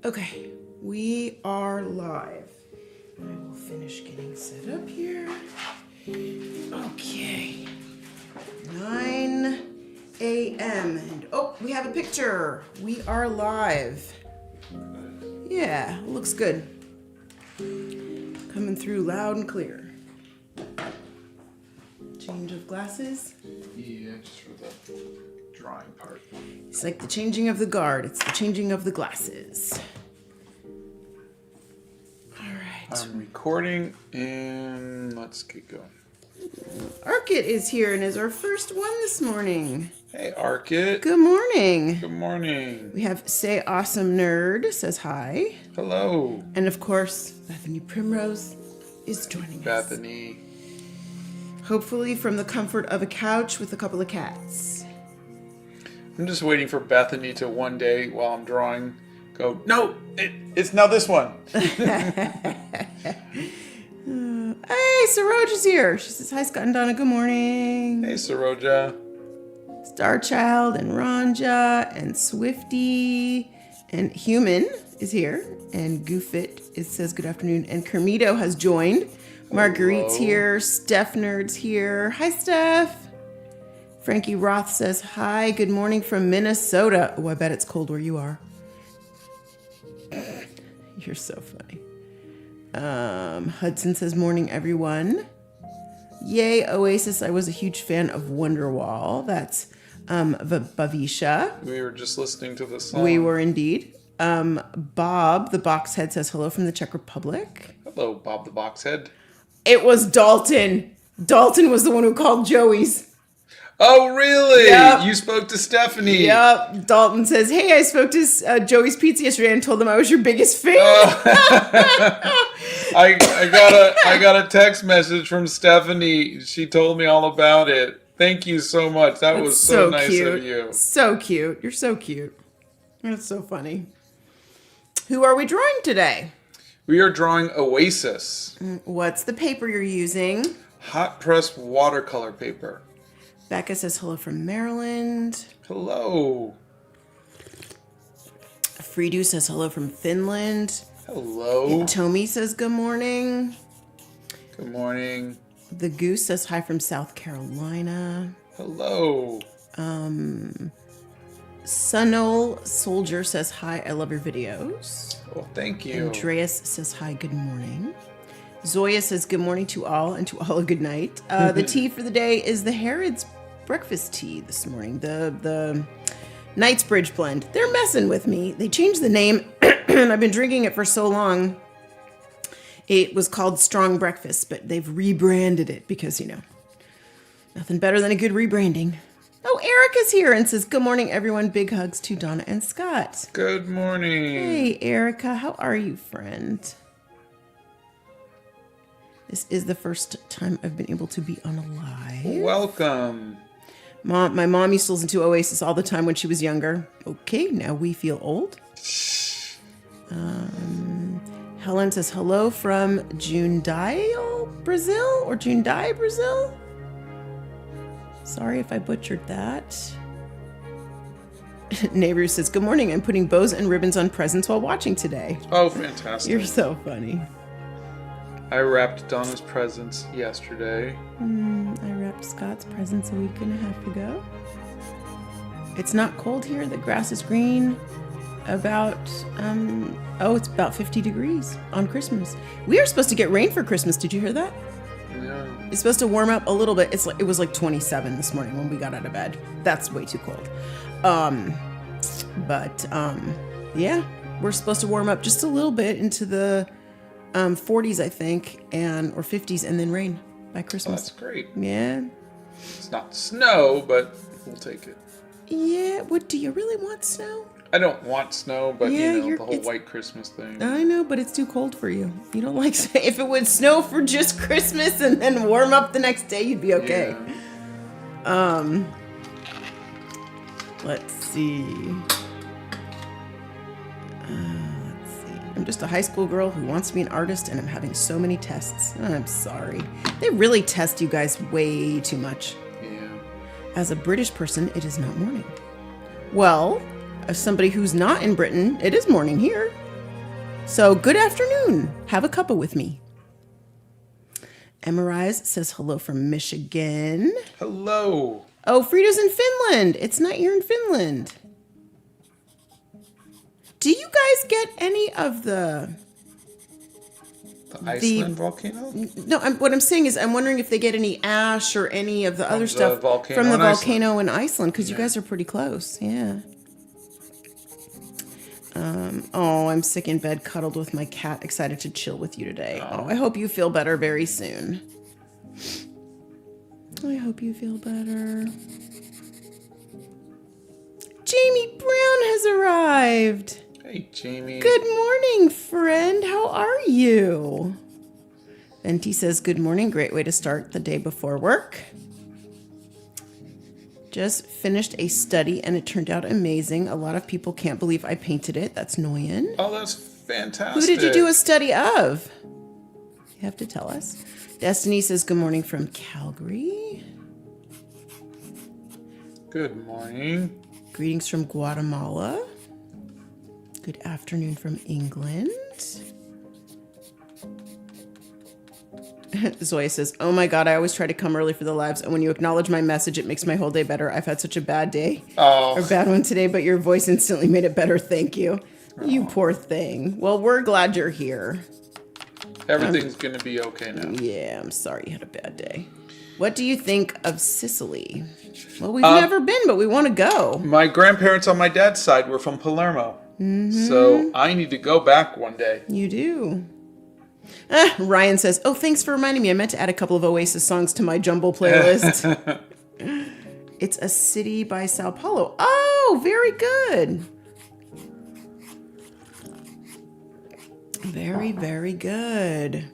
Okay, we are live. I will finish getting set up here. Okay, 9 a.m. and we have a picture. We are live. Yeah, looks good. Coming through loud and clear. Change of glasses. Yeah, just for the drawing part. It's like the changing of the guard. It's the changing of the glasses. All right. I'm recording and let's get going. Arkit is here and is our first one this morning. Hey, Arkit. Good morning. Good morning. We have Say Awesome Nerd says hi. Hello. And of course, Bethany Primrose is joining us. Bethany. Hopefully from the comfort of a couch with a couple of cats. I'm just waiting for Bethany to one day while I'm drawing go, no, it's now this one. Hey, Saroja's here. She says, hi, Scott and Donna. Good morning. Hey, Saroja. Starchild and Ranja and Swifty and Human is here. And Goofit says good afternoon. And Kermito has joined. Marguerite's here. Steph Nerd's here. Hi, Steph. Frankie Roth says hi. Good morning from Minnesota. Oh, I bet it's cold where you are. You're so funny. Hudson says morning, everyone. Yay, Oasis. I was a huge fan of Wonderwall. That's Bavisha. We were just listening to the song. We were indeed. Bob, the Boxhead, says hello from the Czech Republic. Hello, Bob the Boxhead. It was Dalton. Dalton was the one who called Joey's. Oh, really? Yep. You spoke to Stephanie. Yep. Dalton says, hey, I spoke to Joey's Pizza yesterday and told them I was your biggest fan. I got a text message from Stephanie. She told me all about it. Thank you so much. That was so nice cute. of you. So cute. You're so cute. That's so funny. Who are we drawing today? We are drawing Oasis. What's the paper you're using? Hot press watercolor paper. Becca says hello from Maryland. Hello. Fredu says hello from Finland. Hello. Tomi says good morning. Good morning. The Goose says hi from South Carolina. Hello. Sunol Soldier says hi, I love your videos. Well, thank you. Andreas says hi, good morning. Zoya says good morning to all and to all a good night. The tea for the day is the Harrods breakfast tea this morning. The Knightsbridge blend. They're messing with me. They changed the name and I've been drinking it for so long. It was called Strong Breakfast, but they've rebranded it because, nothing better than a good rebranding. Oh, Erica's here and says, good morning, everyone. Big hugs to Donna and Scott. Good morning. Hey, Erica. How are you, friend? This is the first time I've been able to be on a live. Welcome. My mom used to listen to Oasis all the time when she was younger. Okay, now we feel old. Helen says hello from Jundiaí, Brazil, or Jundiaí, Brazil. Sorry if I butchered that. Neighbor says, good morning. I'm putting bows and ribbons on presents while watching today. Oh, fantastic. You're so funny. I wrapped Donna's presents yesterday. I wrapped Scott's presents a week and a half ago. It's not cold here. The grass is green. It's about 50 degrees on Christmas. We are supposed to get rain for Christmas. Did you hear that? Yeah. It's supposed to warm up a little bit. It was like 27 this morning when we got out of bed. That's way too cold. Yeah, we're supposed to warm up just a little bit into the 40s, I think, or 50s, and then rain by Christmas. Oh, that's great. Yeah. It's not snow, but we'll take it. Yeah. What, do you really want snow? I don't want snow, but Yeah, the whole white Christmas thing. I know, but it's too cold for you. You don't like if it would snow for just Christmas and then warm up the next day, you'd be okay. Yeah. Let's see. I'm just a high school girl who wants to be an artist, and I'm having so many tests. I'm sorry. They really test you guys way too much. Yeah. As a British person, it is not morning. Well, as somebody who's not in Britain, it is morning here. So good afternoon. Have a cuppa with me. Emirize says hello from Michigan. Hello. Oh, Frida's in Finland. It's night here in Finland. Do you guys get any of the Iceland volcano? No, what I'm saying is I'm wondering if they get any ash or any of the other stuff volcano from the in volcano in Iceland, because you guys are pretty close. Yeah. Oh, I'm sick in bed, cuddled with my cat, excited to chill with you today. Oh, I hope you feel better very soon. I hope you feel better. Jamie Brown has arrived. Hey, Jamie. Good morning, friend. How are you? Venti says, good morning. Great way to start the day before work. Just finished a study and it turned out amazing. A lot of people can't believe I painted it. That's Nguyen. Oh, that's fantastic. Who did you do a study of? You have to tell us. Destiny says, good morning from Calgary. Good morning. Greetings from Guatemala. Good afternoon from England. Zoya says, oh my God, I always try to come early for the lives. And when you acknowledge my message, it makes my whole day better. I've had such a bad day or bad one today, but your voice instantly made it better. Thank you. You poor thing. Well, we're glad you're here. Everything's going to be okay now. Yeah, I'm sorry you had a bad day. What do you think of Sicily? Well, we've never been, but we want to go. My grandparents on my dad's side were from Palermo. Mm-hmm. So I need to go back one day. You do. Ryan says, oh, thanks for reminding me. I meant to add a couple of Oasis songs to my jumble playlist. It's a city by Sao Paulo. Oh, very good. Very, very good.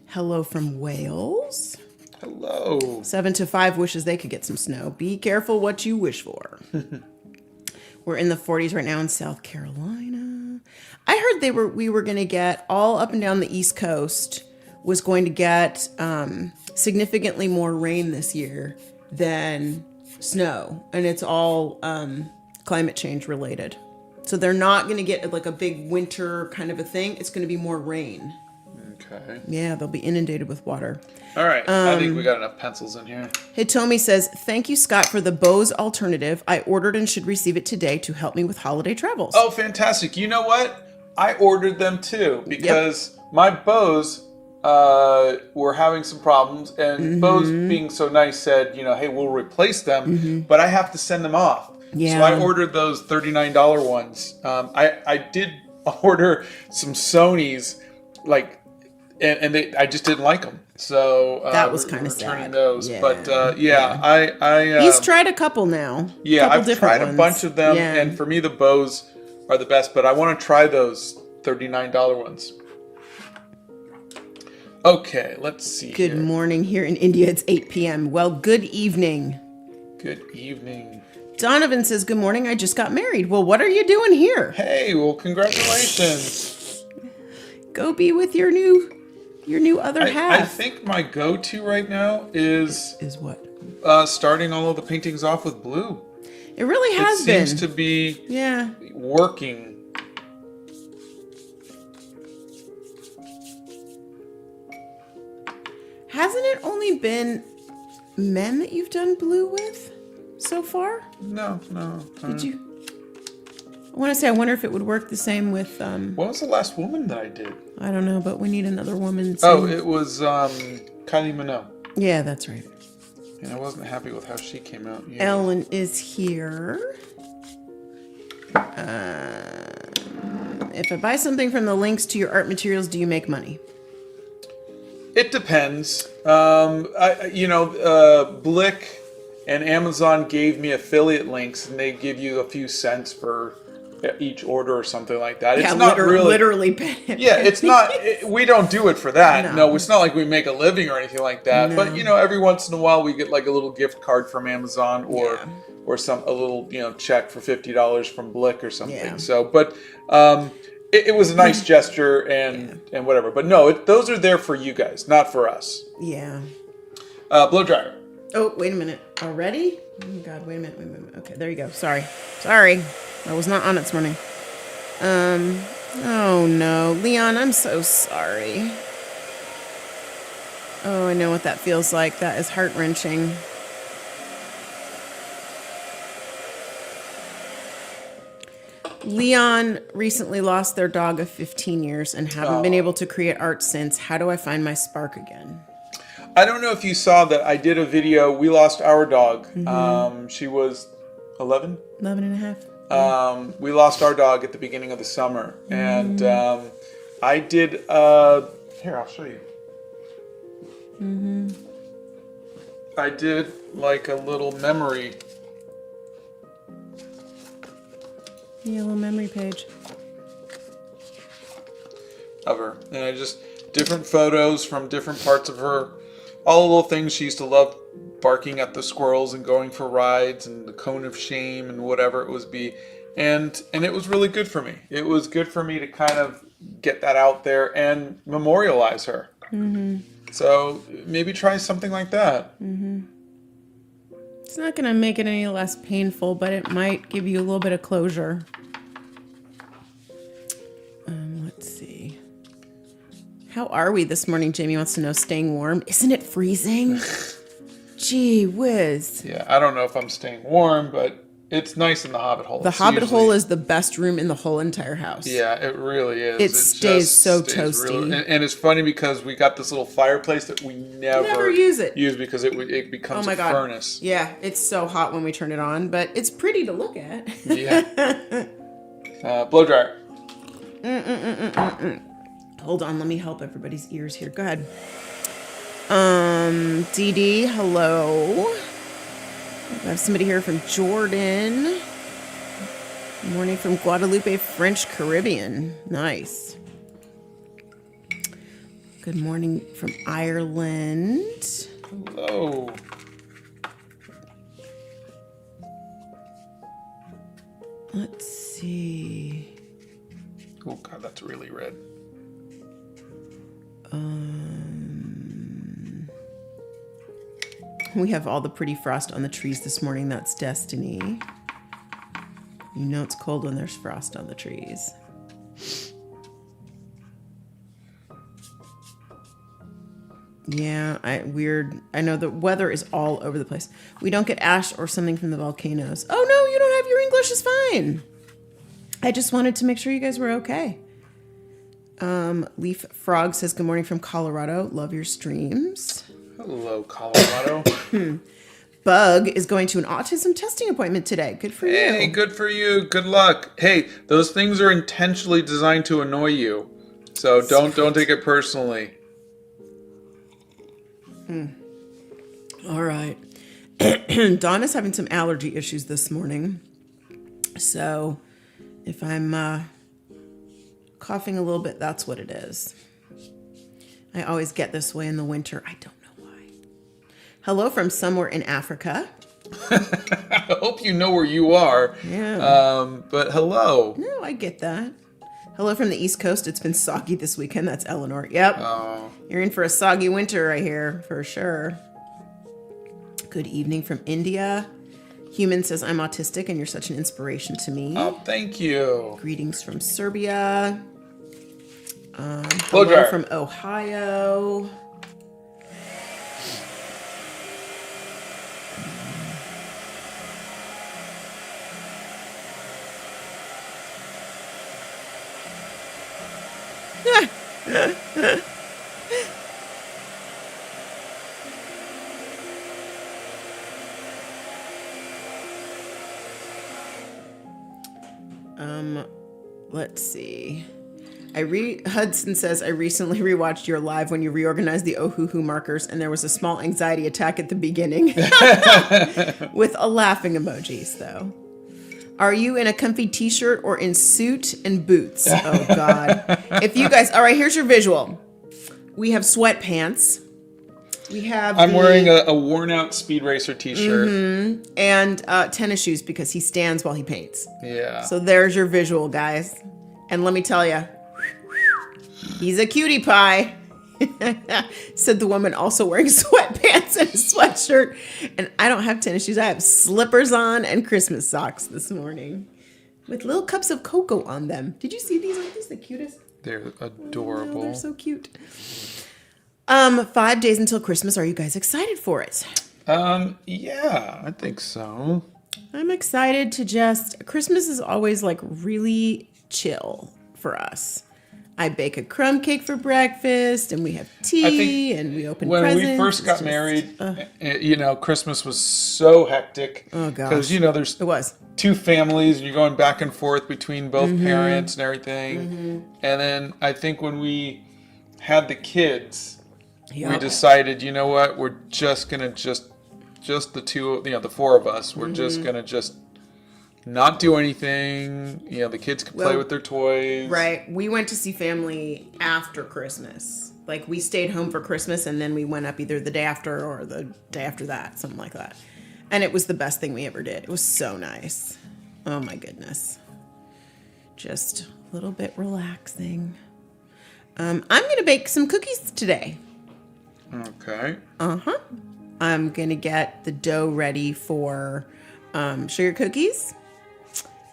Hello from Wales. Hello. 7 to 5 wishes they could get some snow. Be careful what you wish for. We're in the 40s right now in South Carolina. I heard we were going to get all up and down the East Coast was going to get significantly more rain this year than snow. And it's all climate change related. So they're not going to get like a big winter kind of a thing. It's going to be more rain. Okay. Yeah, they'll be inundated with water. All right. I think we got enough pencils in here. Hitomi says, thank you, Scott, for the Bose alternative. I ordered and should receive it today to help me with holiday travels. Oh, fantastic. You know what? I ordered them too because my Bose were having some problems. And Bose, being so nice, said, hey, we'll replace them, but I have to send them off. Yeah. So I ordered those $39 ones. I did order some Sonys, and I just didn't like them. So that was kind of sad. Those, yeah. But I he's tried a couple now. Yeah, I've tried a bunch of them, and for me the Bose are the best. But I want to try those $39 ones. Okay, let's see. Good morning here in India. It's 8 p.m. Well, good evening. Good evening. Donovan says, good morning. I just got married. Well, what are you doing here? Hey, well, congratulations. Go be with your new other half. I think my go-to right now is what? Starting all of the paintings off with blue. It really has been. It seems to be working. Hasn't it only been men that you've done blue with so far? No. Did you? I want to say, I wonder if it would work the same with... What was the last woman that I did? I don't know, but we need another woman. Oh, it was Kylie Minogue. Yeah, that's right. And I wasn't happy with how she came out. Yeah. Ellen is here. If I buy something from the links to your art materials, do you make money? It depends. Blick and Amazon gave me affiliate links, and they give you a few cents for each order or something like that. Yeah, it's not literally. Yeah, it's not. We don't do it for that. No, it's not like we make a living or anything like that. No. But every once in a while we get like a little gift card from Amazon or a little check for $50 from Blick or something. Yeah. So, but it was a nice gesture and whatever. But no, those are there for you guys, not for us. Yeah. Blow dryer. Oh, wait a minute. Already? Oh, God, wait a minute. Okay, there you go. Sorry. I was not on it this morning. Oh no, Leon, I'm so sorry. Oh, I know what that feels like. That is heart-wrenching. Leon recently lost their dog of 15 years and haven't been able to create art since. How do I find my spark again? I don't know if you saw that I did a video. We lost our dog. She was 11? 11 and a half. We lost our dog at the beginning of the summer. And I did... here, I'll show you. I did like a little memory. Yeah, a little memory page. Of her. And I just... different photos from different parts of her. All the little things she used to love, barking at the squirrels and going for rides and the cone of shame and whatever it was be. And it was really good for me. It was good for me to kind of get that out there and memorialize her. So maybe try something like that. It's not going to make it any less painful, but it might give you a little bit of closure. Let's see. How are we this morning? Jamie wants to know. Staying warm. Isn't it freezing? Gee whiz. Yeah, I don't know if I'm staying warm, but it's nice in the Hobbit hole. The Hobbit hole is the best room in the whole entire house. Yeah, it really is. It stays so toasty. Really, and it's funny because we got this little fireplace that we never use because it becomes a furnace. Yeah, it's so hot when we turn it on, but it's pretty to look at. Yeah. Blow dryer. Hold on, let me help everybody's ears here. Go ahead. Dee Dee, hello. I have somebody here from Jordan. Good morning from Guadalupe, French Caribbean. Nice. Good morning from Ireland. Hello. Let's see. Oh God, that's really red. We have all the pretty frost on the trees this morning. That's Destiny. You know it's cold when there's frost on the trees. Yeah, weird. I know the weather is all over the place. We don't get ash or something from the volcanoes. Oh no, you don't have your English is fine. I just wanted to make sure you guys were okay. Leaf Frog says, good morning from Colorado. Love your streams. Hello, Colorado. Bug is going to an autism testing appointment today. Good for you. Hey, good for you. Good luck. Hey, those things are intentionally designed to annoy you. So don't take it personally. All right. Donna's having some allergy issues this morning. So if I'm coughing a little bit, that's what it is. I always get this way in the winter. I don't know why. Hello from somewhere in Africa. I hope you know where you are. Yeah. But hello. No, I get that. Hello from the East Coast. It's been soggy this weekend. That's Eleanor. Yep. Oh. You're in for a soggy winter right here, for sure. Good evening from India. Human says, I'm autistic and you're such an inspiration to me. Oh, thank you. Greetings from Serbia. Blow Hello dryer. from Ohio. Let's see. Hudson says, I recently rewatched your live when you reorganized the Ohuhu markers and there was a small anxiety attack at the beginning. With a laughing emojis, though. Are you in a comfy t-shirt or in suit and boots? Oh, God. If you guys... All right, here's your visual. We have sweatpants. I'm wearing a worn-out Speed Racer t-shirt. Mm-hmm, and tennis shoes because he stands while he paints. Yeah. So there's your visual, guys. And let me tell you, he's a cutie pie. Said the woman also wearing sweatpants and a sweatshirt. And I don't have tennis shoes. I have slippers on and Christmas socks this morning. with little cups of cocoa on them. Did you see these? Aren't these the cutest? They're adorable. Oh, they're so cute. 5 days until Christmas. Are you guys excited for it? Yeah, I think so. I'm excited to Christmas is always like really chill for us. I bake a crumb cake for breakfast, and we have tea, and we open presents. When we first got married, Christmas was so hectic. Oh, gosh. Because, it was 2 families, and you're going back and forth between both parents and everything. And then I think when we had the kids, we decided, you know what, we're just going to just the 2, the 4 of us, we're just going to not do anything. The kids can play with their toys. Right. We went to see family after Christmas. Like, we stayed home for Christmas, and then we went up either the day after or the day after that, something like that. And it was the best thing we ever did. It was so nice. Oh, my goodness. Just a little bit relaxing. I'm going to bake some cookies today. Okay. Uh-huh. I'm going to get the dough ready for sugar cookies.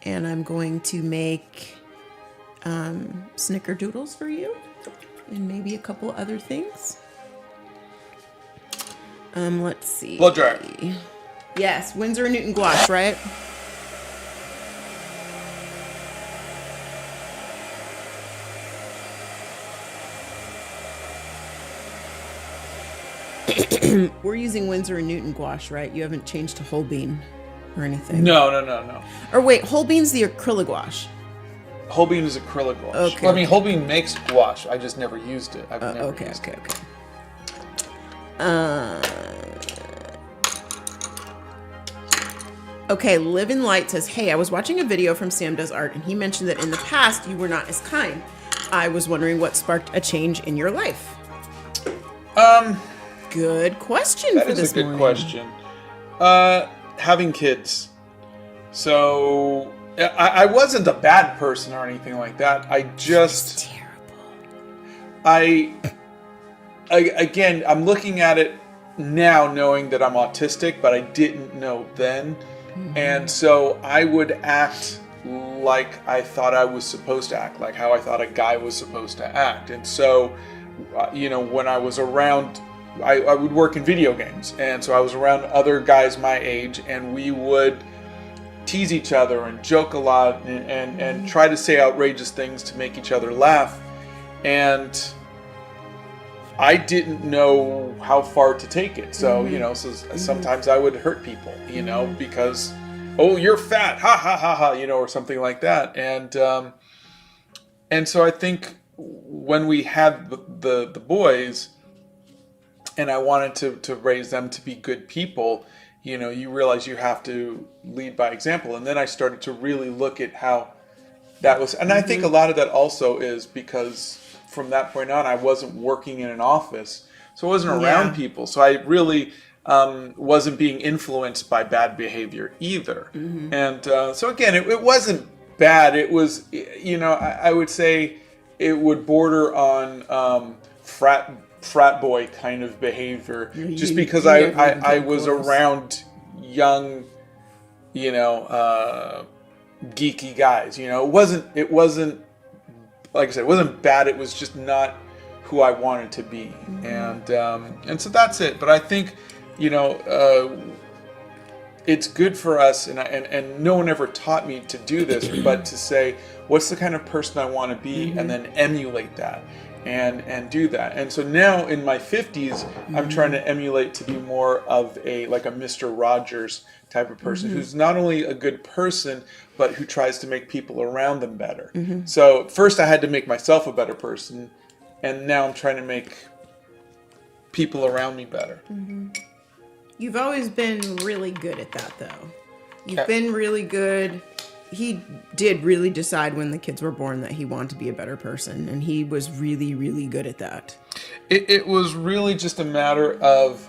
And I'm going to make snickerdoodles for you. And maybe a couple other things. Let's see. Blow dryer. Yes, Winsor & Newton gouache, right? We're using Winsor & Newton gouache, right? You haven't changed to whole bean or anything. No. Or wait, whole bean's the acrylic gouache. Whole bean is acrylic gouache. Okay. Well, I mean, whole bean makes gouache. I just never used it. I've never used it. Okay, Live in Light says, hey, I was watching a video from Sam Does Art, and he mentioned that in the past you were not as kind. I was wondering what sparked a change in your life. Good question for this morning. That is a good question. Having kids. So, I wasn't a bad person or anything like that. I just... It's terrible. Again, I'm looking at it now knowing that I'm autistic, but I didn't know then. Mm-hmm. And so I would act like I thought I was supposed to act, like how I thought a guy was supposed to act. And so, when I was around... I would work in video games, and so I was around other guys my age, and we would tease each other and joke a lot and try to say outrageous things to make each other laugh. And I didn't know how far to take it. So, sometimes I would hurt people, because, oh, you're fat, ha, ha, ha, ha, or something like that. And so I think when we had the boys, and I wanted to raise them to be good people, you realize you have to lead by example. And then I started to really look at how that was. And I think a lot of that also is because from that point on, I wasn't working in an office. So I wasn't around people. So I really wasn't being influenced by bad behavior either. Mm-hmm. And so again, it wasn't bad. It was, I would say it would border on frat boy kind of behavior, just because I was around young, geeky guys. It wasn't like I said, it wasn't bad. It was just not who I wanted to be. Mm-hmm. And so that's it. But I think, it's good for us, and no one ever taught me to do this, but to say, what's the kind of person I want to be, and then emulate that. And do that. And so now in my 50s, I'm trying to emulate to be more of a Mr. Rogers type of person, who's not only a good person, but who tries to make people around them better. So first I had to make myself a better person, and now I'm trying to make people around me better. You've always been really good at that, though. You've been really good. He did really decide when the kids were born that he wanted to be a better person, and he was really, really good at that. It was really just a matter of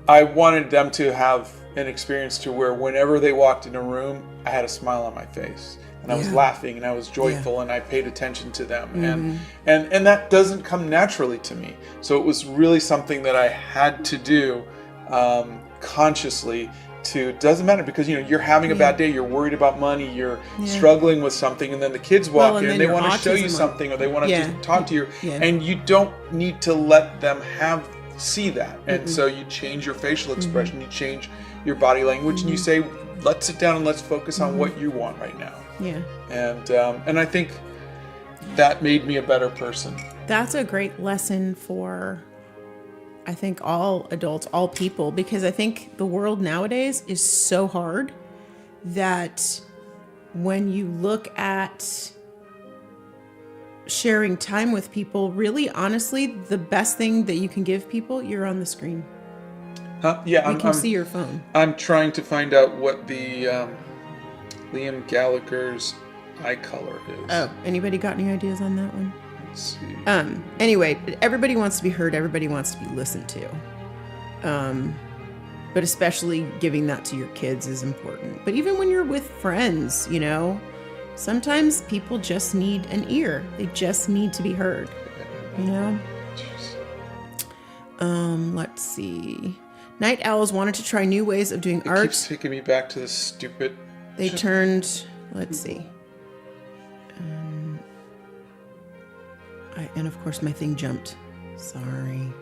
I wanted them to have an experience to where whenever they walked in a room, I had a smile on my face, and I was laughing, and I was joyful, and I paid attention to them, and that doesn't come naturally to me. So it was really something that I had to do consciously to, doesn't matter, because you're having a bad day, you're worried about money, you're struggling with something, and then the kids walk in and they want to show you something, or they want to just talk to you, and you don't need to let them see that. And so you change your facial expression, you change your body language, and you say, let's sit down and let's focus on what you want right now. And I think that made me a better person. That's a great lesson for, I think, all adults, all people, because I think the world nowadays is so hard that when you look at sharing time with people, really, honestly, the best thing that you can give people, you're on the screen. Yeah, you can see your phone. I'm trying to find out what the Liam Gallagher's eye color is. Oh, anybody got any ideas on that one? Let's see. Anyway, everybody wants to be heard. Everybody wants to be listened to. But especially giving that to your kids is important. But even when you're with friends, sometimes people just need an ear. They just need to be heard. Let's see. Night owls wanted to try new ways of doing art. It keeps taking me back to this stupid... They turned... Let's see. And of course my thing jumped. Sorry.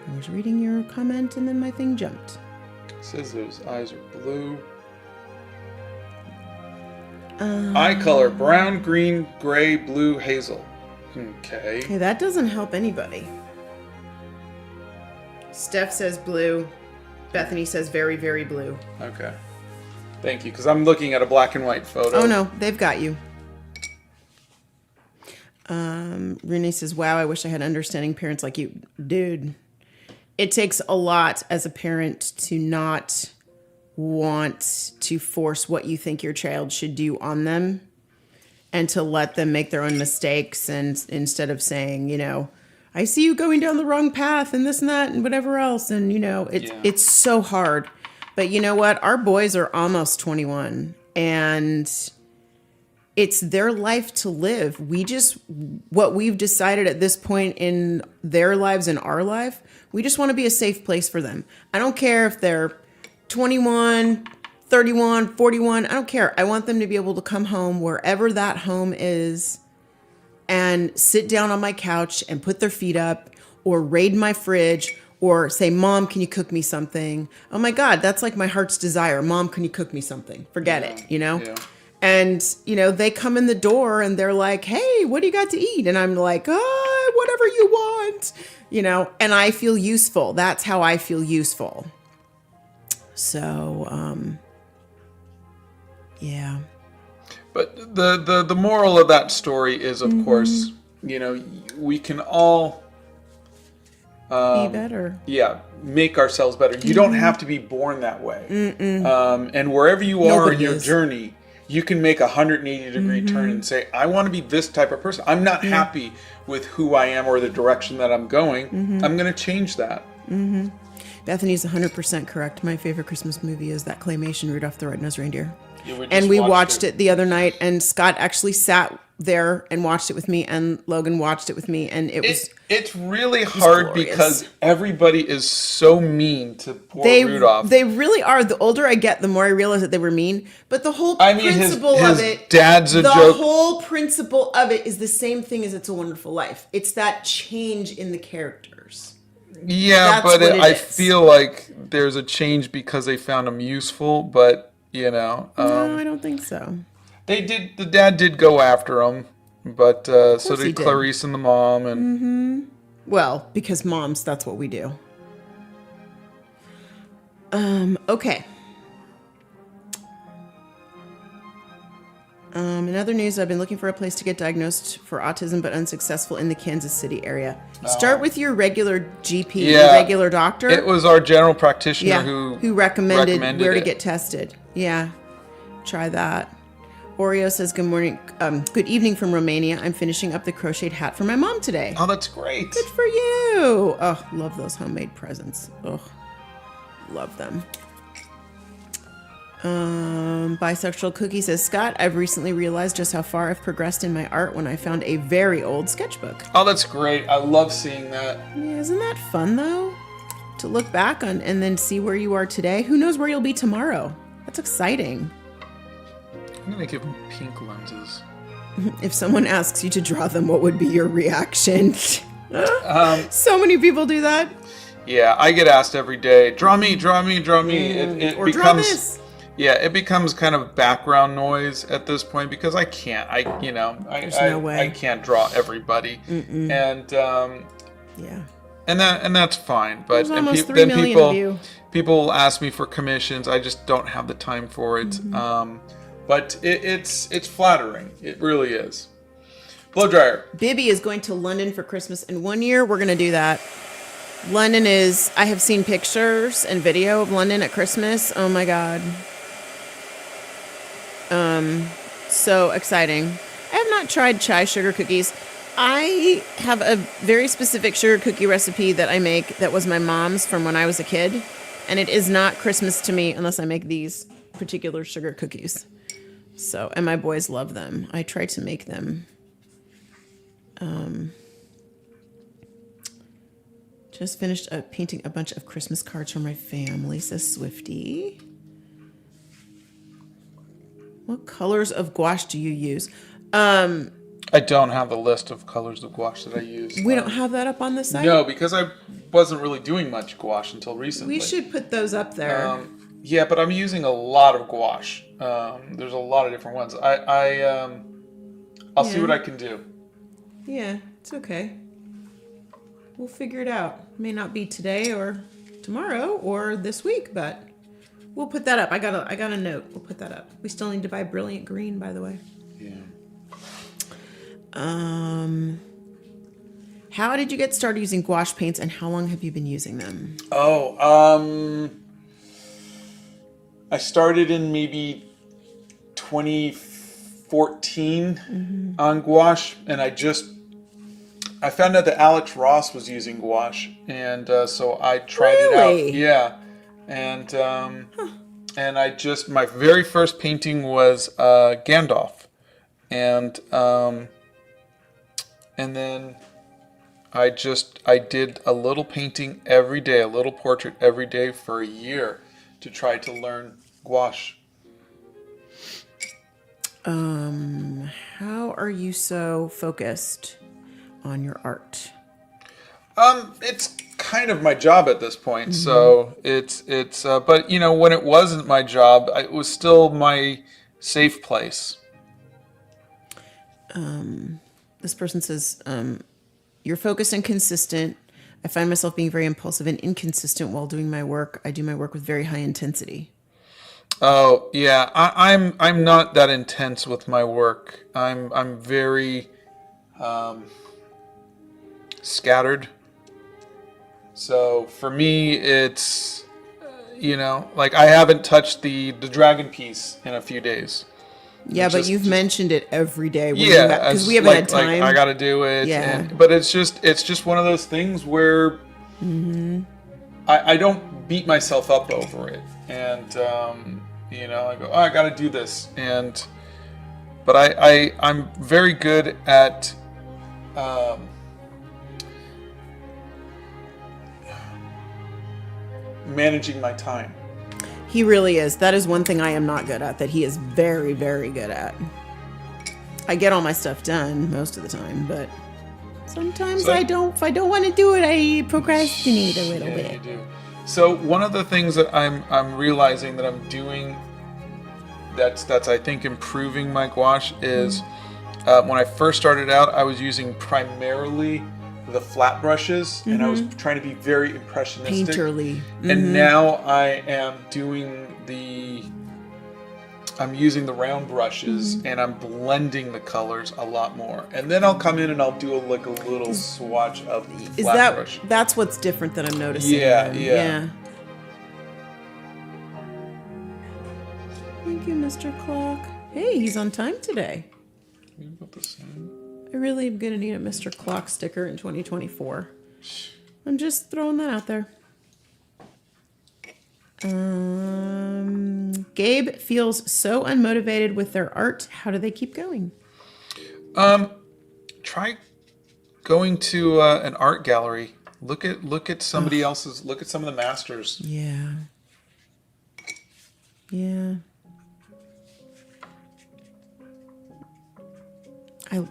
I was reading your comment and then my thing jumped. It says those eyes are blue. Eye color, brown, green, gray, blue, hazel. Okay, that doesn't help anybody. Steph says blue. Bethany says very, very blue. Okay. Thank you, because I'm looking at a black and white photo. Oh no, they've got you. Renee says, wow, I wish I had understanding parents like you. Dude, it takes a lot as a parent to not want to force what you think your child should do on them and to let them make their own mistakes. And instead of saying, I see you going down the wrong path and this and that and whatever else. And, it's so hard. But you know what? Our boys are almost 21 and it's their life to live. What we've decided at this point in their lives and our life, we just want to be a safe place for them. I don't care if they're 21, 31, 41. I don't care. I want them to be able to come home wherever that home is and sit down on my couch and put their feet up or raid my fridge or say, Mom, can you cook me something? Oh my God, that's like my heart's desire. Mom, can you cook me something? Forget it, Yeah. And, they come in the door and they're like, hey, what do you got to eat? And I'm like, whatever you want, and I feel useful. That's how I feel useful. So, yeah. But the moral of that story is, of course, we can all be better. Yeah, make ourselves better. You don't have to be born that way. And wherever you are in your journey, you can make a 180-degree turn and say, I want to be this type of person. I'm not happy with who I am or the direction that I'm going. I'm going to change that. Bethany's 100% correct. My favorite Christmas movie is that claymation Rudolph the Red-Nosed Reindeer. And we watched it the other night, and Scott actually sat there and watched it with me, and Logan watched it with me, and it's really hard because everybody is so mean to poor Rudolph. They really are. The older I get, the more I realize that they were mean. But the whole principle of it, dad's a joke. The whole principle of it is the same thing as It's a Wonderful Life. It's that change in the characters. Yeah, but I feel like there's a change because they found him useful, but no, I don't think so. They did. The dad did go after him, but so did Clarice and the mom. And well, because moms, that's what we do. Okay. In other news, I've been looking for a place to get diagnosed for autism, but unsuccessful in the Kansas City area. Start with your regular GP, your regular doctor. It was our general practitioner who recommended where to get tested. Yeah, try that. Oreo says, good morning, good evening from Romania. I'm finishing up the crocheted hat for my mom today. Oh, that's great. Good for you. Oh, love those homemade presents. Oh, love them. Bisexual Cookie says, Scott, I've recently realized just how far I've progressed in my art when I found a very old sketchbook. Oh, that's great. I love seeing that. Yeah, isn't that fun, though? to look back on and then see where you are today. Who knows where you'll be tomorrow? That's exciting. I'm going to give them pink lenses. If someone asks you to draw them, what would be your reaction? So many people do that. Yeah, I get asked every day, draw me, draw me, draw me. It or becomes, draw this. Yeah, it becomes kind of background noise at this point because I can't. No way. I can't draw everybody. Mm-mm. And yeah. And that's fine. But people will ask me for commissions. I just don't have the time for it. Mm-hmm. But it's flattering. It really is. Blow dryer. Bibby is going to London for Christmas, and one year we're going to do that. London is, I have seen pictures and video of London at Christmas. Oh my God. So exciting. I have not tried chai sugar cookies. I have a very specific sugar cookie recipe that I make that was my mom's from when I was a kid. And it is not Christmas to me unless I make these particular sugar cookies. So, and my boys love them. I try to make them. Just finished painting a bunch of Christmas cards for my family, says Swifty. What colors of gouache do you use? I don't have the list of colors of gouache that I use. We don't have that up on the site? No, because I wasn't really doing much gouache until recently. We should put those up there. Yeah, but I'm using a lot of gouache. There's a lot of different ones. I'll see what I can do. Yeah, it's okay. We'll figure it out. May not be today or tomorrow or this week, but we'll put that up. I got a note. We'll put that up. We still need to buy Brilliant Green, by the way. Yeah. How did you get started using gouache paints, and how long have you been using them? I started in maybe 2014 on gouache, and I found out that Alex Ross was using gouache, and so I tried it out. Yeah, and my very first painting was Gandalf, and then I did a little painting every day, a little portrait every day for a year to try to learn gouache. How are you so focused on your art? It's kind of my job at this point. So it's but when it wasn't my job, it was still my safe place. This person says, you're focused and consistent. I find myself being very impulsive and inconsistent while doing my work. I do my work with very high intensity. Oh yeah, I'm not that intense with my work. I'm very scattered. So for me, it's like I haven't touched the dragon piece in a few days. Yeah, but you've mentioned it every day. Because we haven't had time. I got to do it. Yeah. But it's just one of those things where I don't beat myself up over it, and I go, I got to do this, but I'm very good at managing my time. He really is. That is one thing I am not good at, that he is very, very good at. I get all my stuff done most of the time, but sometimes if I don't want to do it, I procrastinate a little bit. You do. So one of the things that I'm realizing that I'm doing that's I think improving my gouache is when I first started out, I was using primarily the flat brushes, and I was trying to be very impressionistic. Painterly. And now I am I'm using the round brushes, and I'm blending the colors a lot more. And then I'll come in and I'll do a little swatch of the flat brush. That's what's different that I'm noticing. Yeah. Thank you, Mr. Clock. Hey, he's on time today. I really am going to need a Mr. Clock sticker in 2024. I'm just throwing that out there. Gabe feels so unmotivated with their art. How do they keep going? Try going to an art gallery Look at somebody else's. Look at some of the masters. Yeah. Yeah.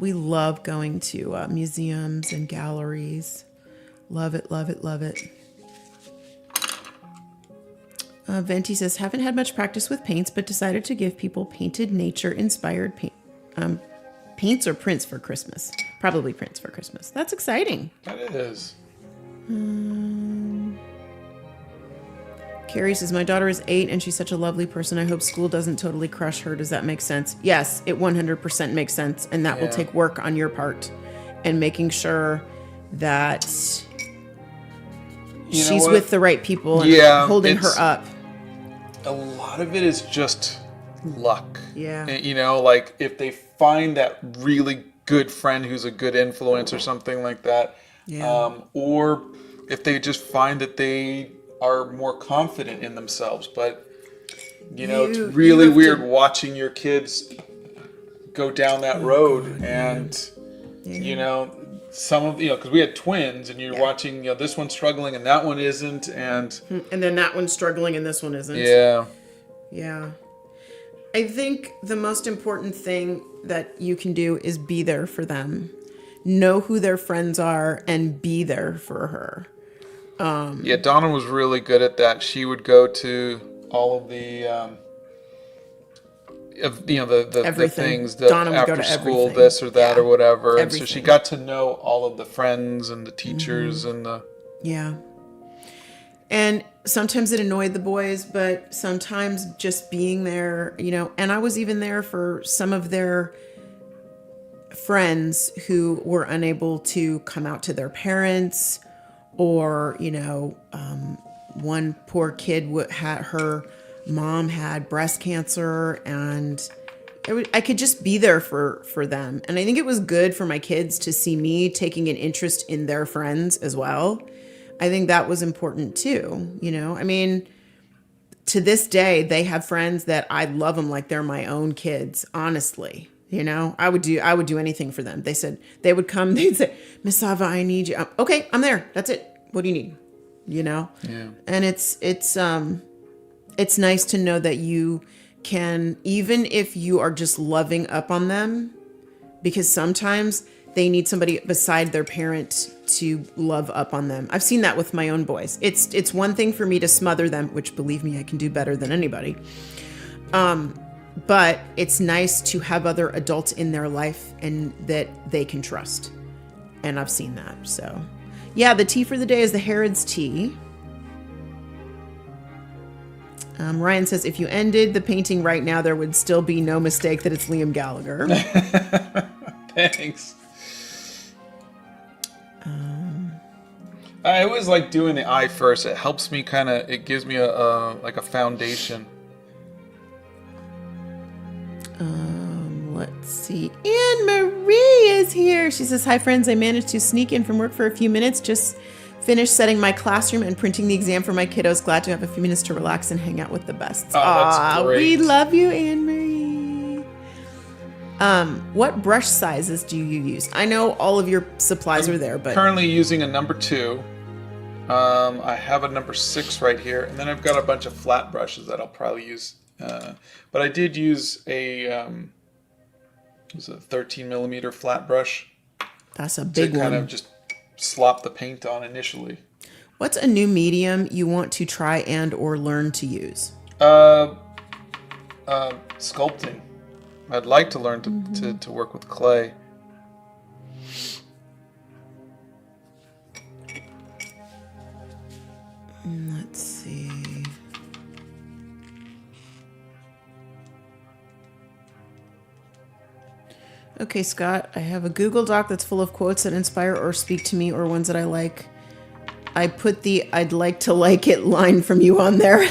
We love going to museums and galleries. Love it, love it, love it. Venti says, haven't had much practice with paints, but decided to give people painted nature-inspired paints or prints for Christmas. Probably prints for Christmas. That's exciting. That is. Carrie says, my daughter is 8 and she's such a lovely person. I hope school doesn't totally crush her. Does that make sense? Yes, it 100% makes sense. And that will take work on your part and making sure that she's with the right people and holding her up. A lot of it is just luck. Yeah. Like if they find that really good friend who's a good influence or something like that. Yeah. Or if they just find that they are more confident in themselves. But, it's really weird watching your kids go down that road and, some of, because we had twins and you're watching, this one's struggling and that one isn't. And then that one's struggling and this one isn't. Yeah. Yeah. I think the most important thing that you can do is be there for them. Know who their friends are and be there for her. Donna was really good at that. She would go to all of the, the things, the Donna would after go to school, everything. this or that or whatever. Everything. And so she got to know all of the friends and the teachers and the... Yeah. And sometimes it annoyed the boys, but sometimes just being there, and I was even there for some of their friends who were unable to come out to their parents, or, one poor kid her mom had breast cancer, and I could just be there for them. And I think it was good for my kids to see me taking an interest in their friends as well. I think that was important too. To this day, they have friends that I love them like they're my own kids, honestly. I would do anything for them. They said they would come, they'd say, Miss Sava, I need you. Okay, I'm there. That's it. What do you need? Yeah. And it's nice to know that you can, even if you are just loving up on them, because sometimes they need somebody beside their parent to love up on them. I've seen that with my own boys. It's one thing for me to smother them, which believe me, I can do better than anybody. But it's nice to have other adults in their life and that they can trust. And I've seen that. So yeah, the tea for the day is the Harrods tea. Ryan says, if you ended the painting right now, there would still be no mistake that it's Liam Gallagher. Thanks. I always like doing the eye first. It helps me it gives me a foundation. Let's see. Anne Marie is here. She says, hi friends. I managed to sneak in from work for a few minutes. Just finished setting my classroom and printing the exam for my kiddos. Glad to have a few minutes to relax and hang out with the best. That's great. We love you, Anne Marie. What brush sizes do you use? I know all of your supplies are there, but currently using a number 2. I have a number 6 right here, and then I've got a bunch of flat brushes that I'll probably use. But I did use a 13 millimeter flat brush. That's a big one. To kind of just slop the paint on initially. What's a new medium you want to try and or learn to use? Sculpting. I'd like to learn to work with clay. Let's see. Okay, Scott, I have a Google Doc that's full of quotes that inspire or speak to me, or ones that I like. I put the I'd like to like it line from you on there.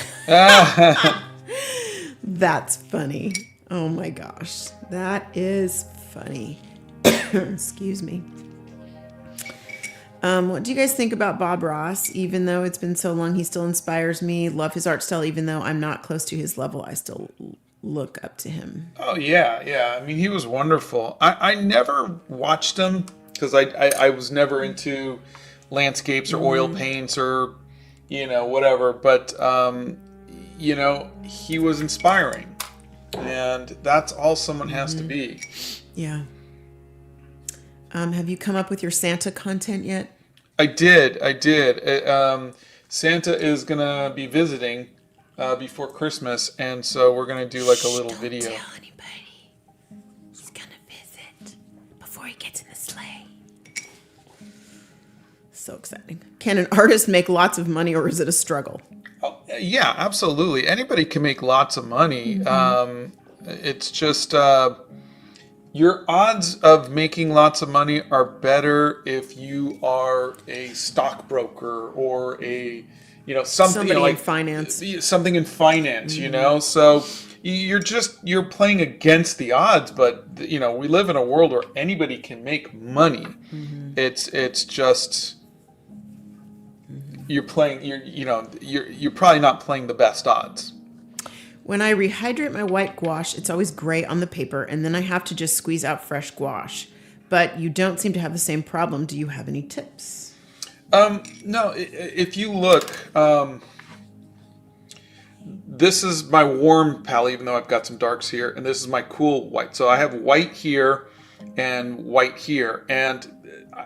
That's funny. Oh my gosh. That is funny. Excuse me. What do you guys think about Bob Ross? Even though it's been so long, he still inspires me. Love his art style. Even though I'm not close to his level, I still look up to him. Oh, yeah. I mean, he was wonderful. I never watched him because I was never into landscapes or oil paints or, whatever. But, he was inspiring. And that's all someone has to be. Yeah. Have you come up with your Santa content yet? I did. Santa is going to be visiting before Christmas, and so we're going to do like a little video. Don't tell anybody. He's going to visit before he gets in the sleigh. So exciting. Can an artist make lots of money, or is it a struggle? Oh, yeah, absolutely. Anybody can make lots of money. It's just your odds of making lots of money are better if you are a stockbroker or a something in finance. Something in finance, So you're playing against the odds, but we live in a world where anybody can make money. It's just you're playing. You're probably not playing the best odds. When I rehydrate my white gouache, it's always gray on the paper, and then I have to just squeeze out fresh gouache. But you don't seem to have the same problem. Do you have any tips? No. If you look, this is my warm palette, even though I've got some darks here, and this is my cool white. So I have white here and white here, and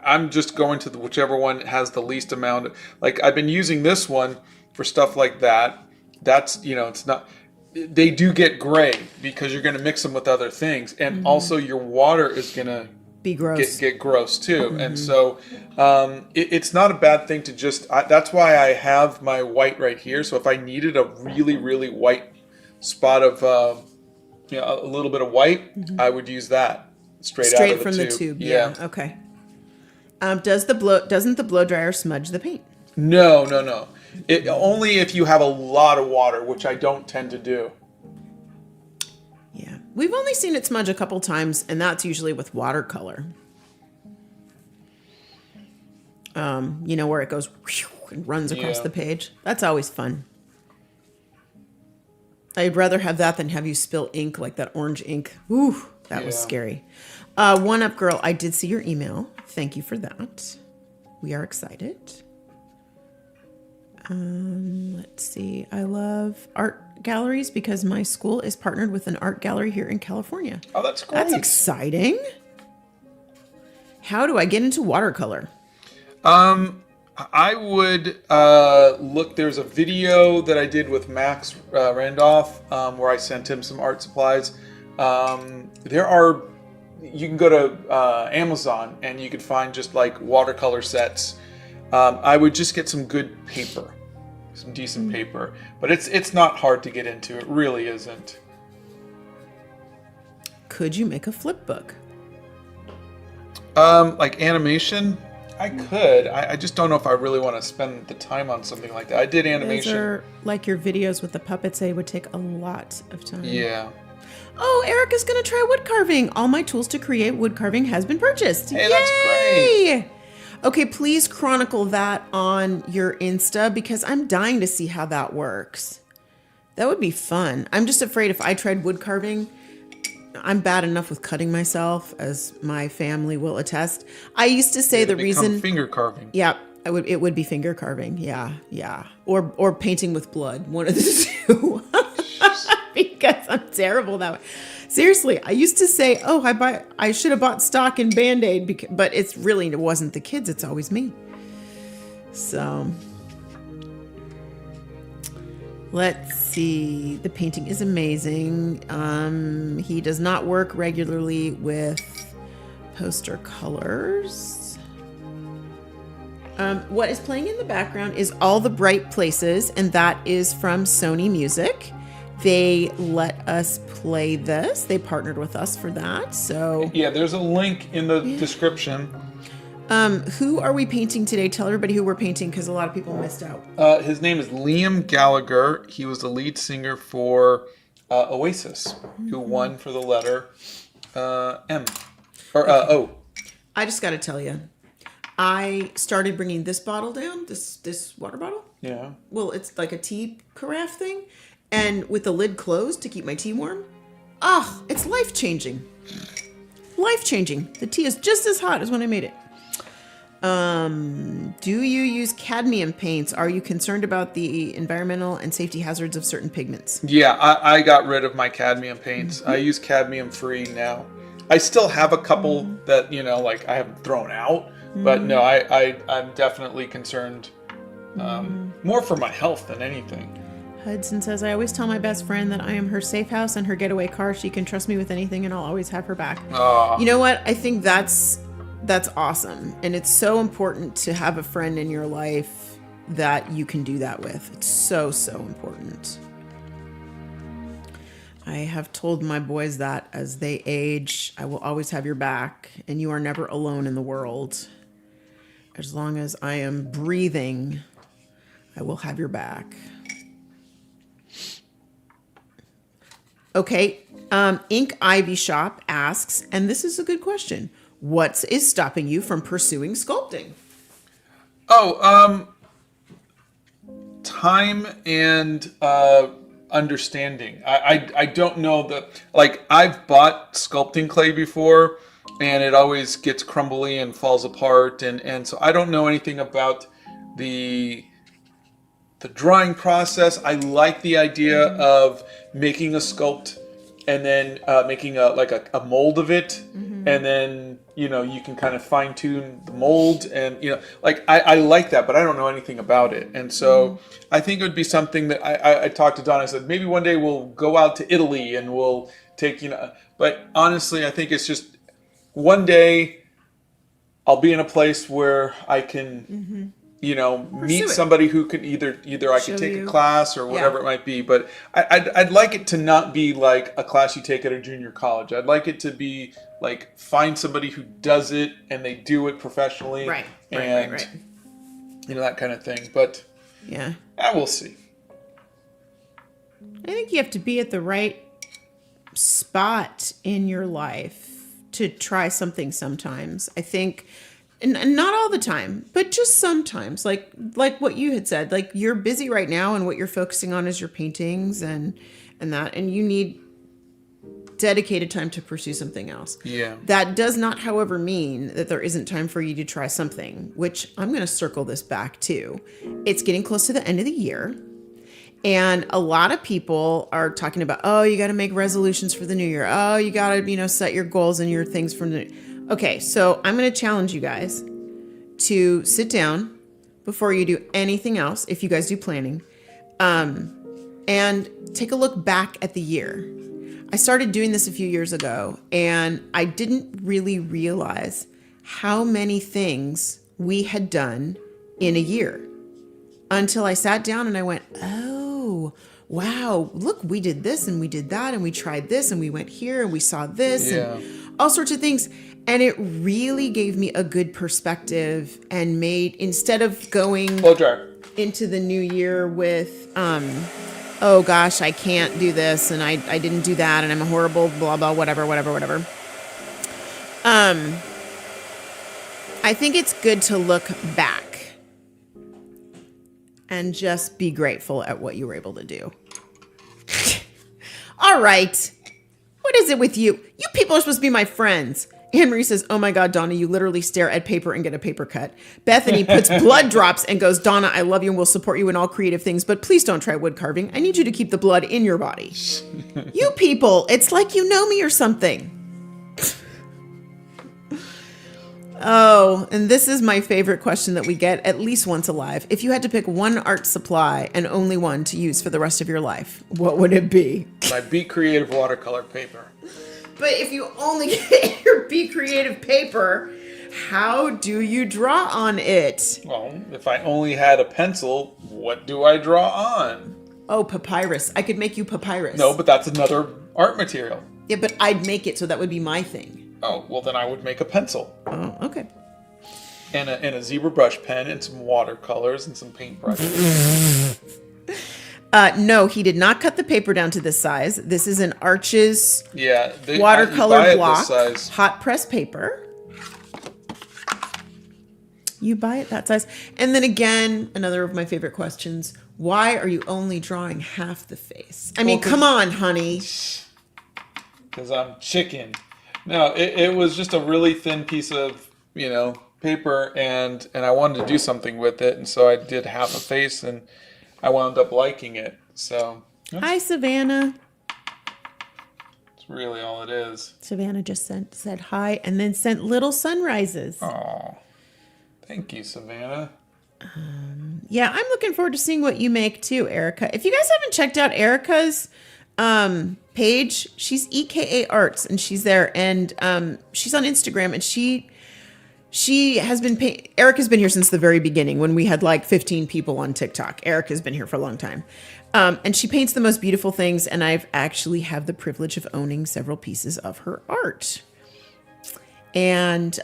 I'm just going to whichever one has the least amount. Like I've been using this one for stuff like that. That's it's not. They do get gray because you're going to mix them with other things, and also your water is going to be gross. Get gross too. And so it's not a bad thing to just. That's why I have my white right here. So if I needed a really really white spot of a little bit of white, I would use that straight out of the from tube. The tube. Yeah. Okay. Doesn't the blow dryer smudge the paint? No. Only if you have a lot of water, which I don't tend to do. Yeah. We've only seen it smudge a couple times, and that's usually with watercolor. Where it goes and runs across the page. That's always fun. I'd rather have that than have you spill ink, like that orange ink. Ooh, that was scary. One Up Girl, I did see your email. Thank you for that. We are excited. Let's see. I love art galleries because my school is partnered with an art gallery here in California. Oh, that's great. That's exciting. How do I get into watercolor? I would look. There's a video that I did with Max Randolph where I sent him some art supplies. You can go to Amazon and you can find just like watercolor sets. I would just get some good paper. Some decent paper, but it's not hard to get into. It really isn't. Could you make a flip book? Like animation, I could. I just don't know if I really want to spend the time on something like that. I did animation. Those are like your videos with the puppets. They would take a lot of time. Yeah. Oh, Erica's gonna try wood carving. All my tools to create wood carving has been purchased. Hey, Yay! that's great. Okay, please chronicle that on your Insta because I'm dying to see how that works. That would be fun. I'm just afraid if I tried wood carving, I'm bad enough with cutting myself, as my family will attest. I used to say the reason finger carving. Yeah, it would be finger carving. Yeah. Or painting with blood, one of the two. Because I'm terrible that way. Seriously, I used to say, I should have bought stock in Band-Aid, but it wasn't the kids, it's always me. So, let's see. The painting is amazing. He does not work regularly with poster colors. What is playing in the background is All the Bright Places, and that is from Sony Music. They let us play this. They partnered with us for that. So yeah, there's a link in the description. Who are we painting today? Tell everybody who we're painting because a lot of people missed out. His name is Liam Gallagher. He was the lead singer for Oasis, who won for the letter M or O. I just got to tell you, I started bringing this bottle down, this water bottle. Yeah. Well, it's like a tea carafe thing. And with the lid closed to keep my tea warm. It's life-changing. Life-changing. The tea is just as hot as when I made it. Do you use cadmium paints? Are you concerned about the environmental and safety hazards of certain pigments? Yeah, I got rid of my cadmium paints. I use cadmium free now. I still have a couple that, like I haven't thrown out, but no, I'm definitely concerned more for my health than anything. Hudson says, I always tell my best friend that I am her safe house and her getaway car. She can trust me with anything and I'll always have her back. You know what? I think that's awesome. And it's so important to have a friend in your life that you can do that with. It's so, so important. I have told my boys that as they age, I will always have your back and you are never alone in the world. As long as I am breathing, I will have your back. Okay. Ink Ivy Shop asks, and this is a good question. What is stopping you from pursuing sculpting? Time and understanding. I don't know that, like, I've bought sculpting clay before and it always gets crumbly and falls apart. And so I don't know anything about the drawing process. I like the idea of making a sculpt and then making a mold of it. And then, you can kind of fine tune the mold and, I like that, but I don't know anything about it. And so I think it would be something that I talked to Donna. I said, maybe one day we'll go out to Italy and we'll take, but honestly, I think it's just one day I'll be in a place where I can, meet somebody who could either I could take a class or whatever it might be. But I'd like it to not be like a class you take at a junior college. I'd like it to be like find somebody who does it and they do it professionally. Right. That kind of thing. But yeah, we'll see. I think you have to be at the right spot in your life to try something sometimes. I think, and not all the time, but just sometimes, like what you had said, like you're busy right now and what you're focusing on is your paintings and you need dedicated time to pursue something else. Yeah. That does not, however, mean that there isn't time for you to try something, which I'm going to circle this back to. It's getting close to the end of the year. And a lot of people are talking about, oh, you got to make resolutions for the new year. Oh, you got to, set your goals and your things from the... Okay, so I'm going to challenge you guys to sit down before you do anything else, if you guys do planning, and take a look back at the year. I started doing this a few years ago, and I didn't really realize how many things we had done in a year until I sat down and I went, oh, wow, look, we did this and we did that and we tried this and we went here and we saw this and all sorts of things. And it really gave me a good perspective and made, instead of going into the new year with, oh gosh, I can't do this and I didn't do that and I'm a horrible blah, blah, whatever. I think it's good to look back and just be grateful at what you were able to do. All right. What is it with you? You people are supposed to be my friends. Anne Marie says, oh my God, Donna, you literally stare at paper and get a paper cut. Bethany puts blood drops and goes, Donna, I love you and will support you in all creative things, but please don't try wood carving. I need you to keep the blood in your body. You people, it's like you know me or something. Oh, and this is my favorite question that we get at least once alive. If you had to pick one art supply and only one to use for the rest of your life, what would it be? My Be Creative watercolor paper. But if you only get your Be Creative paper, how do you draw on it? Well, if I only had a pencil, what do I draw on? Oh, papyrus. I could make you papyrus. No, but that's another art material. Yeah, but I'd make it, so that would be my thing. Oh, well then I would make a pencil. Oh, okay. And a zebra brush pen and some watercolors and some paintbrushes. No, he did not cut the paper down to this size. This is an Arches watercolor block, hot press paper. You buy it that size. And then again, another of my favorite questions. Why are you only drawing half the face? I mean, come on, honey. Because I'm chicken. No, it was just a really thin piece of, paper, and I wanted to do something with it, and so I did half a face, and I wound up liking it. So hi, Savannah. That's really all it is. Savannah just said hi and then sent little sunrises. Oh, thank you, Savannah. Yeah, I'm looking forward to seeing what you make too, Erica. If you guys haven't checked out Erica's page, she's EKA Arts, and she's there, and she's on Instagram, and she has been Erica's been here since the very beginning when we had like 15 people on TikTok. Erica's been here for a long time. And she paints the most beautiful things, and I've actually have the privilege of owning several pieces of her art. And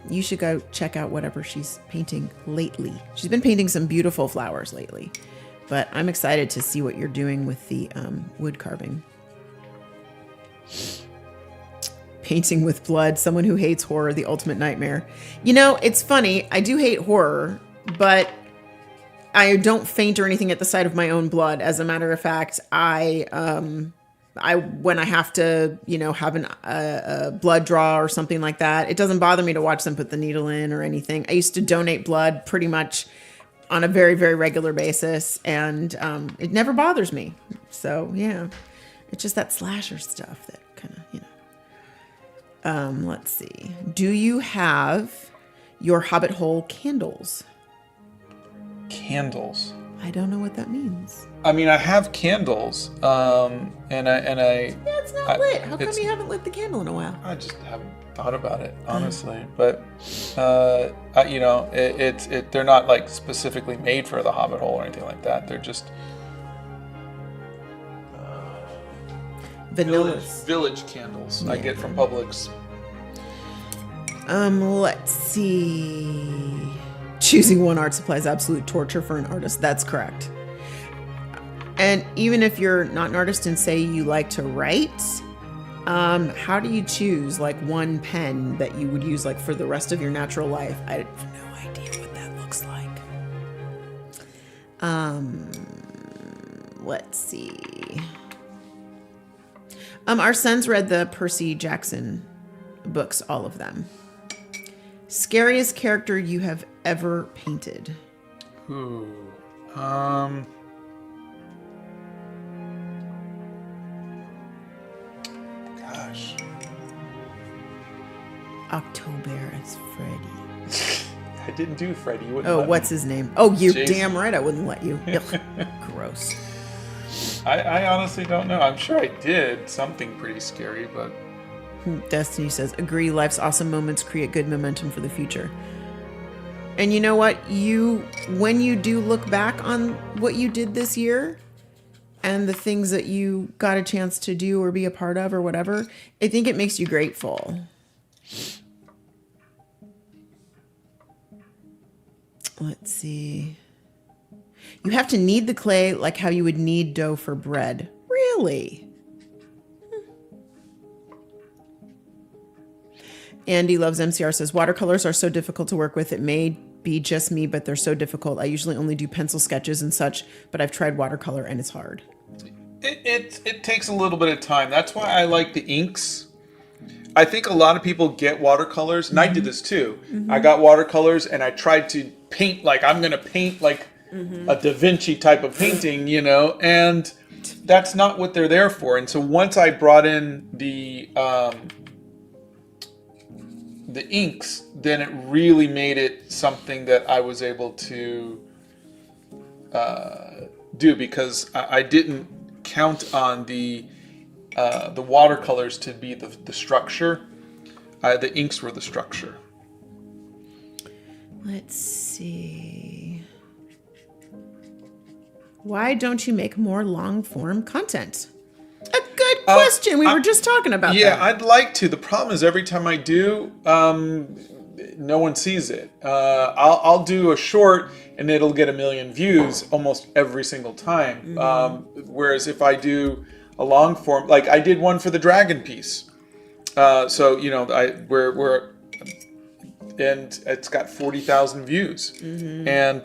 you should go check out whatever she's painting lately. She's been painting some beautiful flowers lately, but I'm excited to see what you're doing with the wood carving. Painting with blood, someone who hates horror, the ultimate nightmare. You know, it's funny. I do hate horror, but I don't faint or anything at the sight of my own blood. As a matter of fact, I when I have to, have a blood draw or something like that, it doesn't bother me to watch them put the needle in or anything. I used to donate blood pretty much on a very, very regular basis, and it never bothers me. So yeah, it's just that slasher stuff that kind of, let's see. Do you have your Hobbit hole candles? Candles. I don't know what that means. I mean, I have candles, and I. Yeah, it's not lit. How come you haven't lit the candle in a while? I just haven't thought about it, honestly. But they're not like specifically made for the Hobbit hole or anything like that. They're just village candles. Yeah. I get from Publix. Let's see. Choosing one art supply is absolute torture for an artist. That's correct. And even if you're not an artist and say you like to write, how do you choose like one pen that you would use like for the rest of your natural life? I have no idea what that looks like. Let's see. Our sons read the Percy Jackson books, all of them. Scariest character you have ever painted? Ooh. Gosh. October as Freddy. I didn't do Freddy. What's his name? Oh, you're Jason. Damn right I wouldn't let you. Ugh, gross. I honestly don't know. I'm sure I did something pretty scary, but... Destiny says, agree, life's awesome moments create good momentum for the future. And you know what? When you do look back on what you did this year and the things that you got a chance to do or be a part of or whatever, I think it makes you grateful. Let's see. You have to knead the clay like how you would knead dough for bread. Really? Andy Loves MCR says, watercolors are so difficult to work with. It may be just me, but they're so difficult. I usually only do pencil sketches and such, but I've tried watercolor and it's hard. It takes a little bit of time. That's why I like the inks. I think a lot of people get watercolors, and I did this too. Mm-hmm. I got watercolors and I tried to paint like I'm going to paint like a Da Vinci type of painting, and that's not what they're there for. And so once I brought in the inks, then it really made it something that I was able to do, because I didn't count on the watercolors to be the structure. The inks were the structure. Let's see. Why don't you make more long-form content? A good question. We were just talking about that. Yeah, I'd like to. The problem is every time I do, no one sees it. I'll do a short and it'll get 1 million views almost every single time. Mm-hmm. Whereas if I do a long form, like I did one for the dragon piece. And it's got 40,000 views. Mm-hmm. And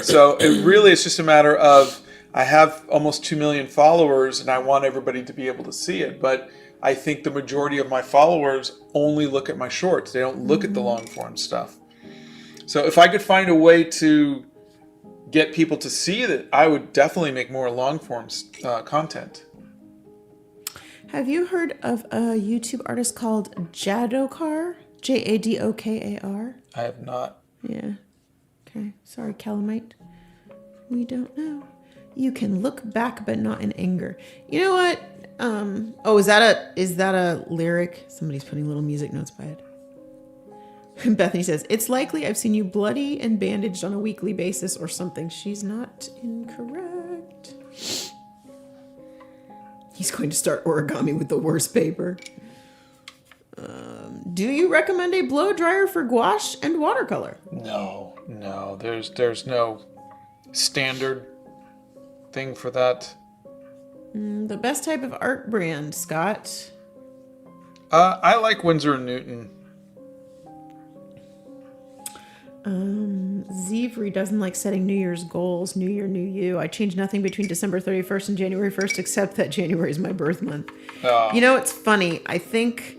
so it really is just a matter of, I have almost 2 million followers and I want everybody to be able to see it. But I think the majority of my followers only look at my shorts. They don't look at the long form stuff. So if I could find a way to get people to see that, I would definitely make more long form content. Have you heard of a YouTube artist called Jadokar? Jadokar? I have not. Yeah. Okay. Sorry, Calamite. We don't know. You can look back, but not in anger. You know what? Is that a lyric? Somebody's putting little music notes by it. Bethany says, it's likely I've seen you bloody and bandaged on a weekly basis or something. She's not incorrect. He's going to start origami with the worst paper. Do you recommend a blow dryer for gouache and watercolor? No. There's no standard thing for that. The best type of art brand, Scott? I like Winsor & Newton. Zevry doesn't like setting New Year's goals. New Year, new you. I change nothing between December 31st and January 1st, except that January is my birth month. You know, it's funny. I think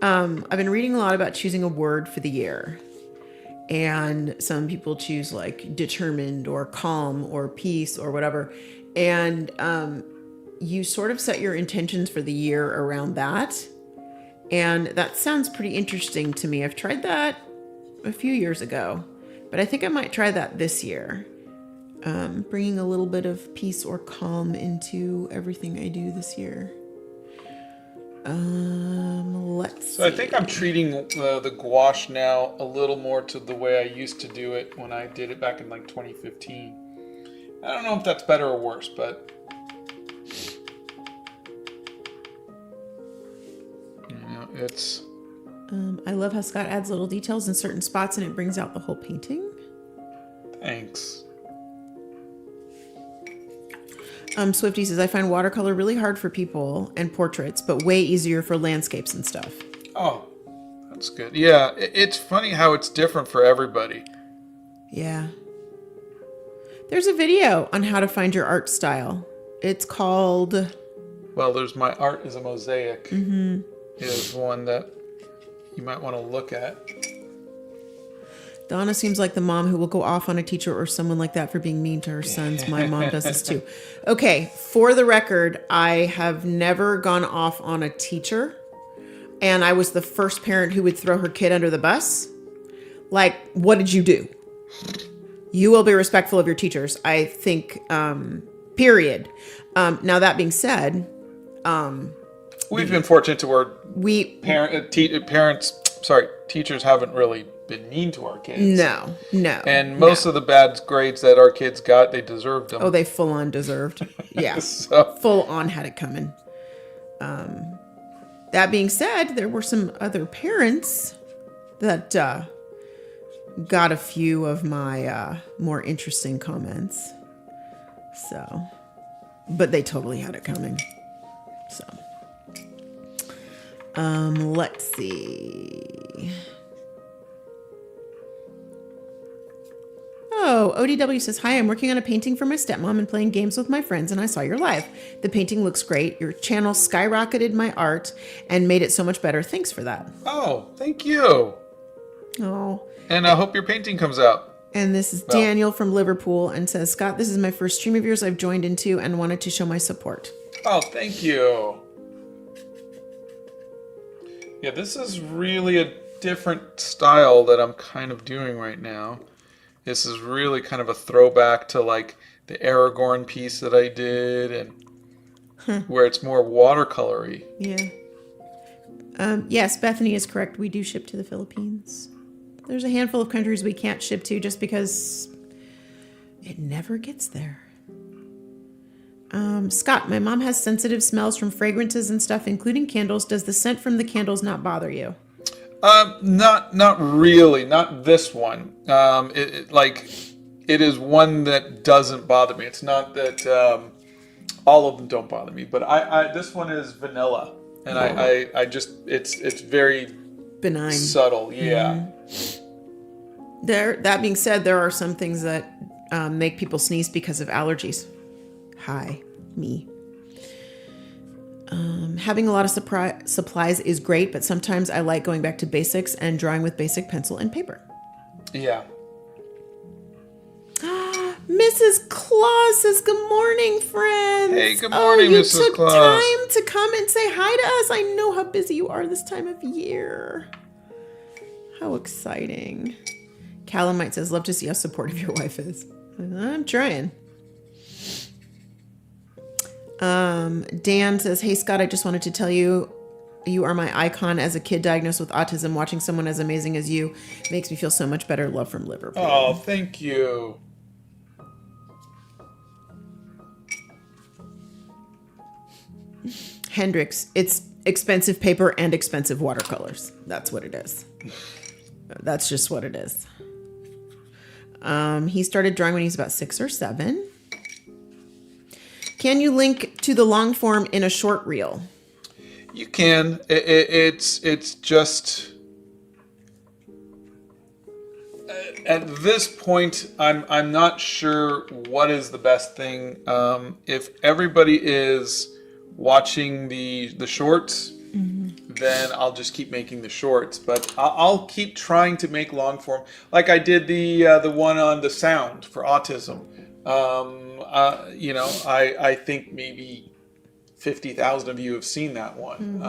I've been reading a lot about choosing a word for the year. And some people choose like determined or calm or peace or whatever. And you sort of set your intentions for the year around that. And that sounds pretty interesting to me. I've tried that a few years ago, but I think I might try that this year. Bringing a little bit of peace or calm into everything I do this year. Let's see. So I think I'm treating the gouache now a little more to the way I used to do it when I did it back in like 2015. I don't know if that's better or worse, but it's... I love how Scott adds little details in certain spots and it brings out the whole painting. Thanks. Swifty says, I find watercolor really hard for people and portraits, but way easier for landscapes and stuff. Oh, that's good. Yeah, it's funny how it's different for everybody. Yeah. There's a video on how to find your art style. It's called... Well, there's My Art is a Mosaic. Mm-hmm. Is one that you might want to look at. Donna seems like the mom who will go off on a teacher or someone like that for being mean to her sons. My mom does this too. Okay, for the record, I have never gone off on a teacher. And I was the first parent who would throw her kid under the bus. Like, what did you do? You will be respectful of your teachers, I think, period. Now, that being said... We've been fortunate to where teachers haven't really been mean to our kids. No. And most of the bad grades that our kids got, they deserved them. Oh, they full on deserved. Yeah. So. Full on had it coming. That being said, there were some other parents that got a few of my more interesting comments. So, but they totally had it coming. So. Let's see. Oh, ODW says, hi, I'm working on a painting for my stepmom and playing games with my friends, and I saw your live. The painting looks great. Your channel skyrocketed my art and made it so much better. Thanks for that. Oh, thank you. Oh. And I hope your painting comes out. And this is Daniel from Liverpool and says, Scott, this is my first stream of yours I've joined into and wanted to show my support. Oh, thank you. Yeah, this is really a different style that I'm kind of doing right now. This is really kind of a throwback to like the Aragorn piece that I did and where it's more watercolory. Yeah. Yes, Bethany is correct. We do ship to the Philippines. There's a handful of countries we can't ship to just because it never gets there. Scott, my mom has sensitive smells from fragrances and stuff, including candles. Does the scent from the candles not bother you? Not really. Not this one. It is one that doesn't bother me. It's not that all of them don't bother me, but I this one is vanilla, and I just it's very benign, subtle. Yeah. Mm-hmm. That being said, there are some things that make people sneeze because of allergies. Hi, me. Having a lot of supplies is great, but sometimes I like going back to basics and drawing with basic pencil and paper. Yeah. Mrs. Claus says, good morning, friends. Hey, good morning, Mrs. Claus. You took time to come and say hi to us. I know how busy you are this time of year. How exciting. Calamite says, love to see how supportive your wife is. I'm trying. Dan says, hey, Scott, I just wanted to tell you, you are my icon as a kid diagnosed with autism. Watching someone as amazing as you makes me feel so much better. Love from Liverpool. Oh, thank you. Hendrix, it's expensive paper and expensive watercolors. That's what it is. That's just what it is. He started drawing when he was about 6 or 7. Can you link to the long form in a short reel? You can. It's just at this point, I'm not sure what is the best thing. If everybody is watching the shorts, then I'll just keep making the shorts. But I'll keep trying to make long form, like I did the one on the sound for autism. I think maybe 50,000 of you have seen that one.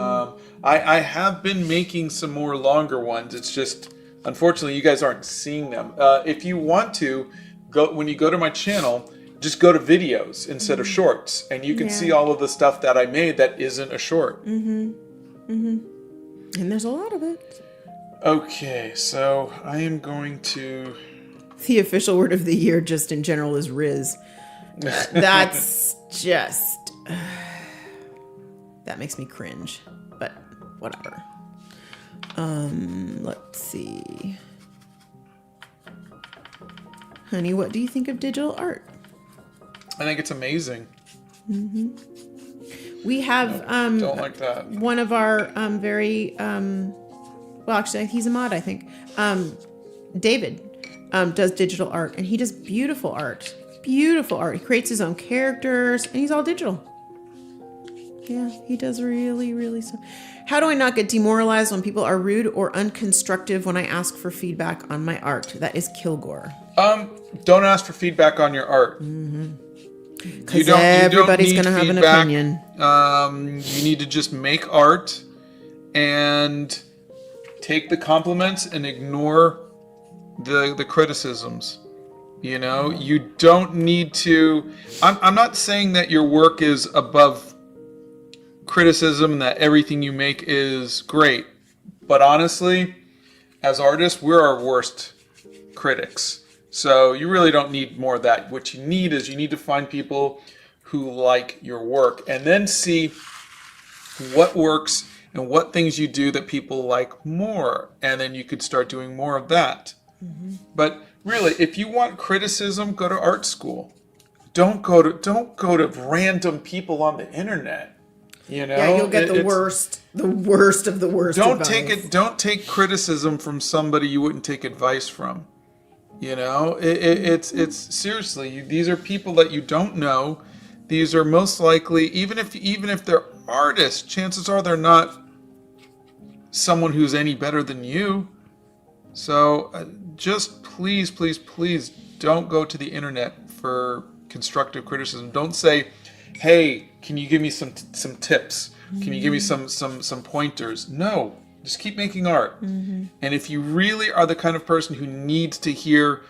I have been making some more longer ones. It's just, unfortunately, you guys aren't seeing them. If you want to, when you go to my channel, just go to videos instead of shorts, and you can see all of the stuff that I made that isn't a short. And there's a lot of it. Okay, so I am going to... The official word of the year, just in general, is Riz. That's just... that makes me cringe, but whatever. Let's see. Honey, what do you think of digital art? I think it's amazing. We have don't like that. One of our very well, actually, he's a mod, I think. David does digital art, and he does beautiful art. Beautiful art. He creates his own characters, and he's all digital. Yeah, he does really, really so. How do I not get demoralized when people are rude or unconstructive when I ask for feedback on my art? That is Kilgore. Don't ask for feedback on your art. Because everybody's going to have an opinion. You need to just make art and take the compliments and ignore the criticisms. You know, you don't need to... I'm not saying that your work is above criticism and that everything you make is great. But honestly, as artists, we're our worst critics. So you really don't need more of that. What you need is you need to find people who like your work and then see what works and what things you do that people like more. And then you could start doing more of that. But really, if you want criticism, go to art school. Don't go to random people on the internet. You know, yeah, you'll get the worst of the worst. Don't take criticism from somebody you wouldn't take advice from. You know, it's seriously. These are people that you don't know. These are most likely, even if they're artists, chances are they're not someone who's any better than you. So just please don't go to the internet for constructive criticism. Don't say, hey, can you give me some tips? Can you give me some pointers? No, just keep making art. And if you really are the kind of person who needs to hear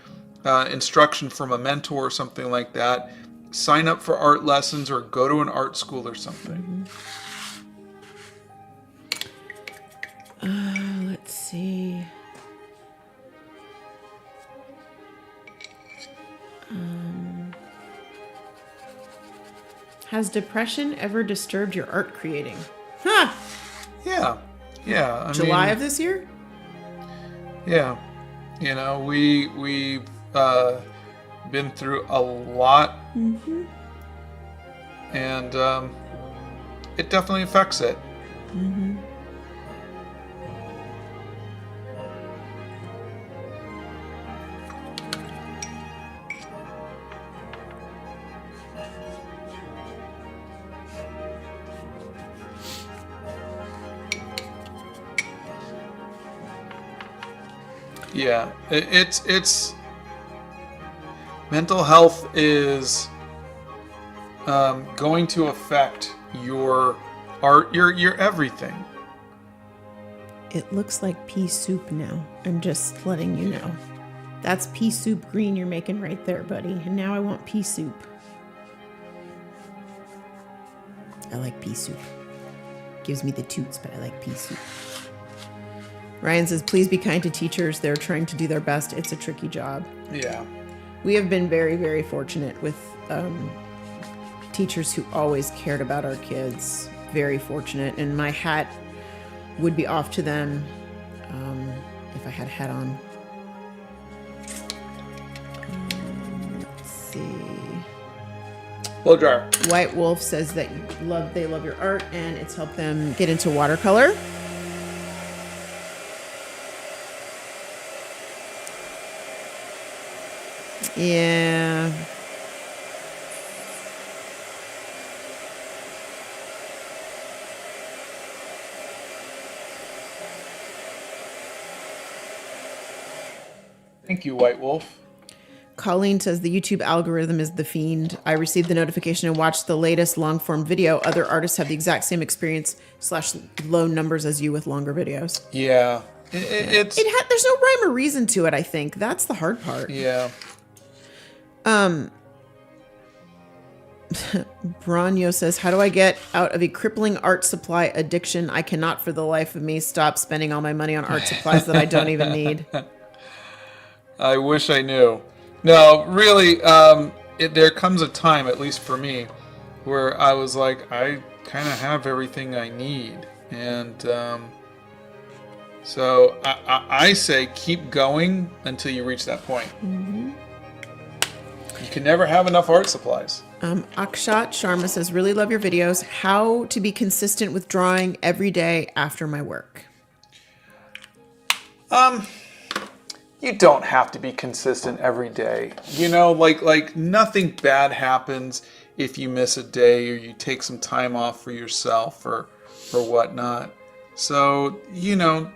instruction from a mentor or something like that, sign up for art lessons or go to an art school or something. Let's see. Has depression ever disturbed your art creating? Huh. Yeah. July of this year? Yeah. You know, we've been through a lot. And it definitely affects it. Yeah, it's mental health is going to affect your art, your everything. It looks like pea soup now. I'm just letting you know. That's pea soup green you're making right there, buddy. And now I want pea soup. I like pea soup. Gives me the toots, but I like pea soup. Ryan says, please be kind to teachers. They're trying to do their best. It's a tricky job. Yeah. We have been very, very fortunate with teachers who always cared about our kids. Very fortunate. And my hat would be off to them if I had a hat on. Let's see. Blow dryer. White Wolf says that they love your art and it's helped them get into watercolor. Yeah. Thank you, White Wolf. Colleen says the YouTube algorithm is the fiend. I received the notification and watched the latest long form video. Other artists have the exact same experience / low numbers as you with longer videos. Yeah. There's no rhyme or reason to it, I think. That's the hard part. Yeah. Branyo says, how do I get out of a crippling art supply addiction? I cannot for the life of me stop spending all my money on art supplies that I don't even need. I wish I knew. No, really, there comes a time, at least for me, where I was like, I kind of have everything I need. And so I say keep going until you reach that point. Mm-hmm. You can never have enough art supplies. Akshat Sharma says, really love your videos. How to be consistent with drawing every day after my work? You don't have to be consistent every day. You know, like nothing bad happens if you miss a day or you take some time off for yourself or whatnot. So, you know,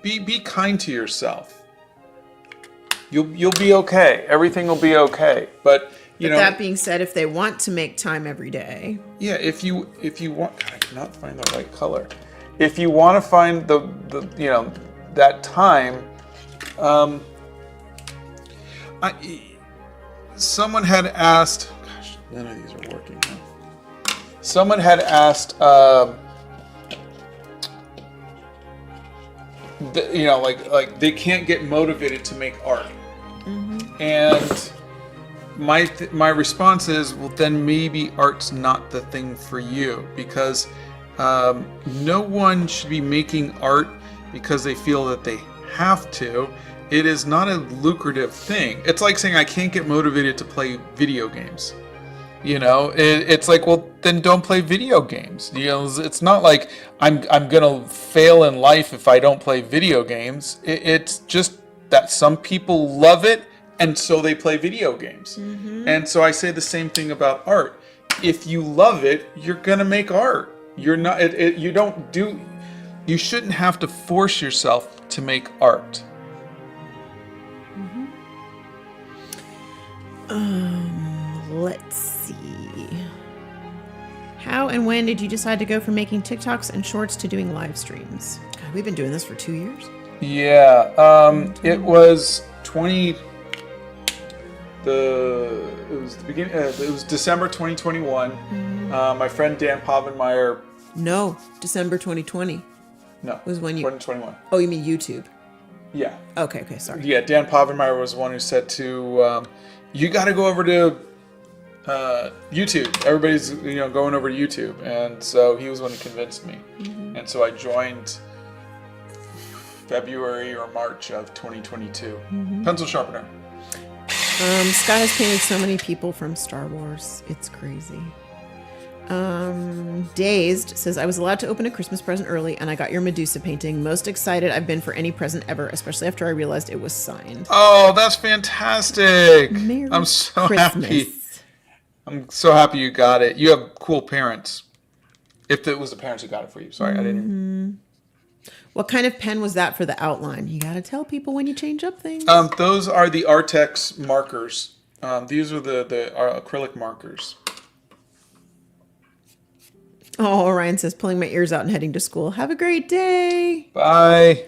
be kind to yourself. You'll be okay. Everything will be okay. But you know, that being said, if they want to make time every day. Yeah, if you want, God, I cannot find the right color. If you want to find the you know, that time, someone had asked, gosh, none of these are working now. Someone had asked, you know, like they can't get motivated to make art. Mm-hmm. And my response is, well, then maybe art's not the thing for you, because no one should be making art because they feel that they have to. It is not a lucrative thing. It's like saying I can't get motivated to play video games. You know, it's like, well, then don't play video games. You know, it's not like I'm gonna fail in life if I don't play video games. It's just that some people love it, and so they play video games. Mm-hmm. And so I say the same thing about art. If you love it, you're gonna make art. You're not. You shouldn't have to force yourself to make art. Let's see. How and when did you decide to go from making TikToks and shorts to doing live streams? God, we've been doing this for 2 years. Yeah, it was it was December 2021. Mm-hmm. My friend Dan Povenmire. No, December 2020. No, was when you 2021. Oh, you mean YouTube? Yeah. Okay, sorry. Yeah, Dan Povenmire was the one who said to you got to go over to YouTube. Everybody's going over to YouTube, and so he was the one who convinced me. Mm-hmm. And so I joined February or March of 2022. Mm-hmm. Pencil sharpener. Scott has painted so many people from Star Wars. It's crazy. Dazed says, I was allowed to open a Christmas present early and I got your Medusa painting. Most excited I've been for any present ever, especially after I realized it was signed. Oh, that's fantastic. I'm so Christmas. Happy. I'm so happy you got it. You have cool parents. If it was the parents who got it for you. Sorry, I didn't. What kind of pen was that for the outline? You got to tell people when you change up things. Those are the Artex markers. These are the acrylic markers. Oh, Ryan says, pulling my ears out and heading to school. Have a great day. Bye.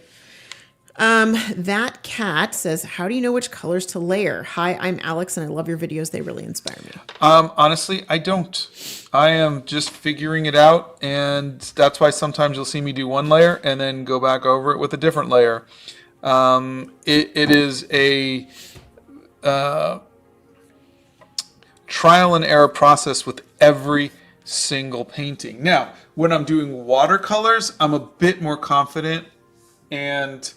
That cat says, how do you know which colors to layer? Hi, I'm Alex, and I love your videos. They really inspire me. Honestly, I don't. I am just figuring it out, and that's why sometimes you'll see me do one layer and then go back over it with a different layer. It is a trial and error process with every single painting. Now, when I'm doing watercolors, I'm a bit more confident, and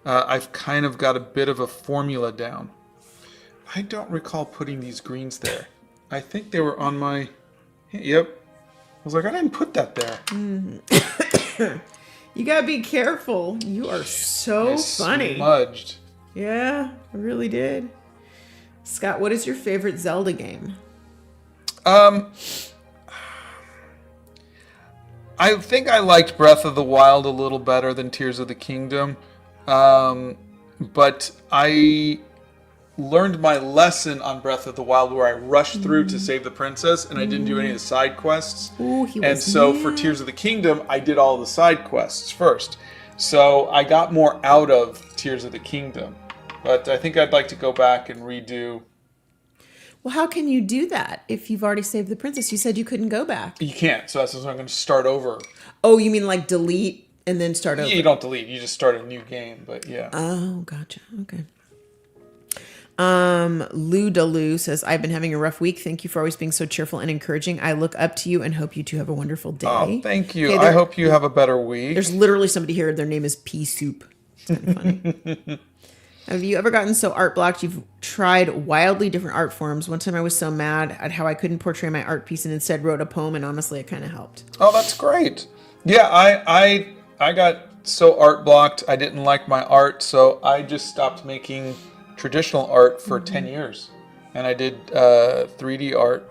I've kind of got a bit of a formula down. I don't recall putting these greens there. I think they were on my... Yep. I was like, I didn't put that there. You gotta be careful. You are so funny. Smudged. Yeah, I really did. Scott, what is your favorite Zelda game? I think I liked Breath of the Wild a little better than Tears of the Kingdom. But I learned my lesson on Breath of the Wild where I rushed through to save the princess and I didn't do any of the side quests. And so for Tears of the Kingdom, I did all the side quests first. So I got more out of Tears of the Kingdom. But I think I'd like to go back and redo. Well, how can you do that if you've already saved the princess? You said you couldn't go back. You can't, so that's why I'm going to start over. Oh, you mean like delete and then start over? You don't delete, you just start a new game, but yeah. Oh, gotcha. Okay. Lou Dalou says, I've been having a rough week. Thank you for always being so cheerful and encouraging. I look up to you and hope you two have a wonderful day. Oh, thank you. Okay, I hope you have a better week. There's literally somebody here. Their name is Pea Soup. It's kind of funny. Have you ever gotten so art blocked you've tried wildly different art forms? One time I was so mad at how I couldn't portray my art piece and instead wrote a poem, and honestly, it kind of helped. Oh, that's great. Yeah, I got so art blocked. I didn't like my art, so I just stopped making traditional art for 10 years. And I did 3D art.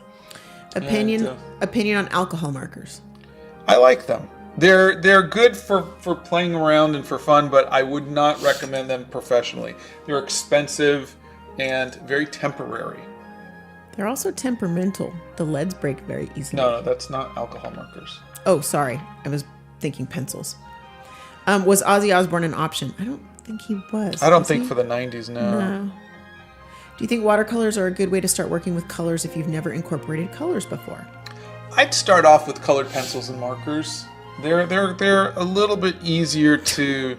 Opinion on alcohol markers. I like them. They're good for playing around and for fun, but I would not recommend them professionally. They're expensive and very temporary. They're also temperamental. The leads break very easily. No, that's not alcohol markers. Oh, sorry. I was thinking pencils. Was Ozzy Osbourne an option? I don't think he was. I don't think for the 90s, no. Do you think watercolors are a good way to start working with colors if you've never incorporated colors before? I'd start off with colored pencils and markers. They're a little bit easier to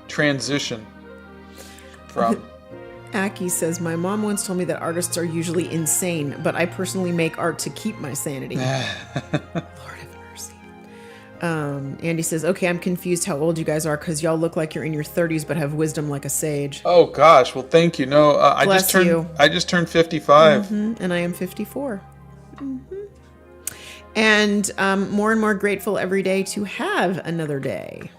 transition from. Aki says, my mom once told me that artists are usually insane, but I personally make art to keep my sanity. Lord have mercy. Andy says, okay, I'm confused how old you guys are because y'all look like you're in your 30s but have wisdom like a sage. Oh gosh, well thank you. No, I just turned 55. And I am 54. And more and more grateful every day to have another day.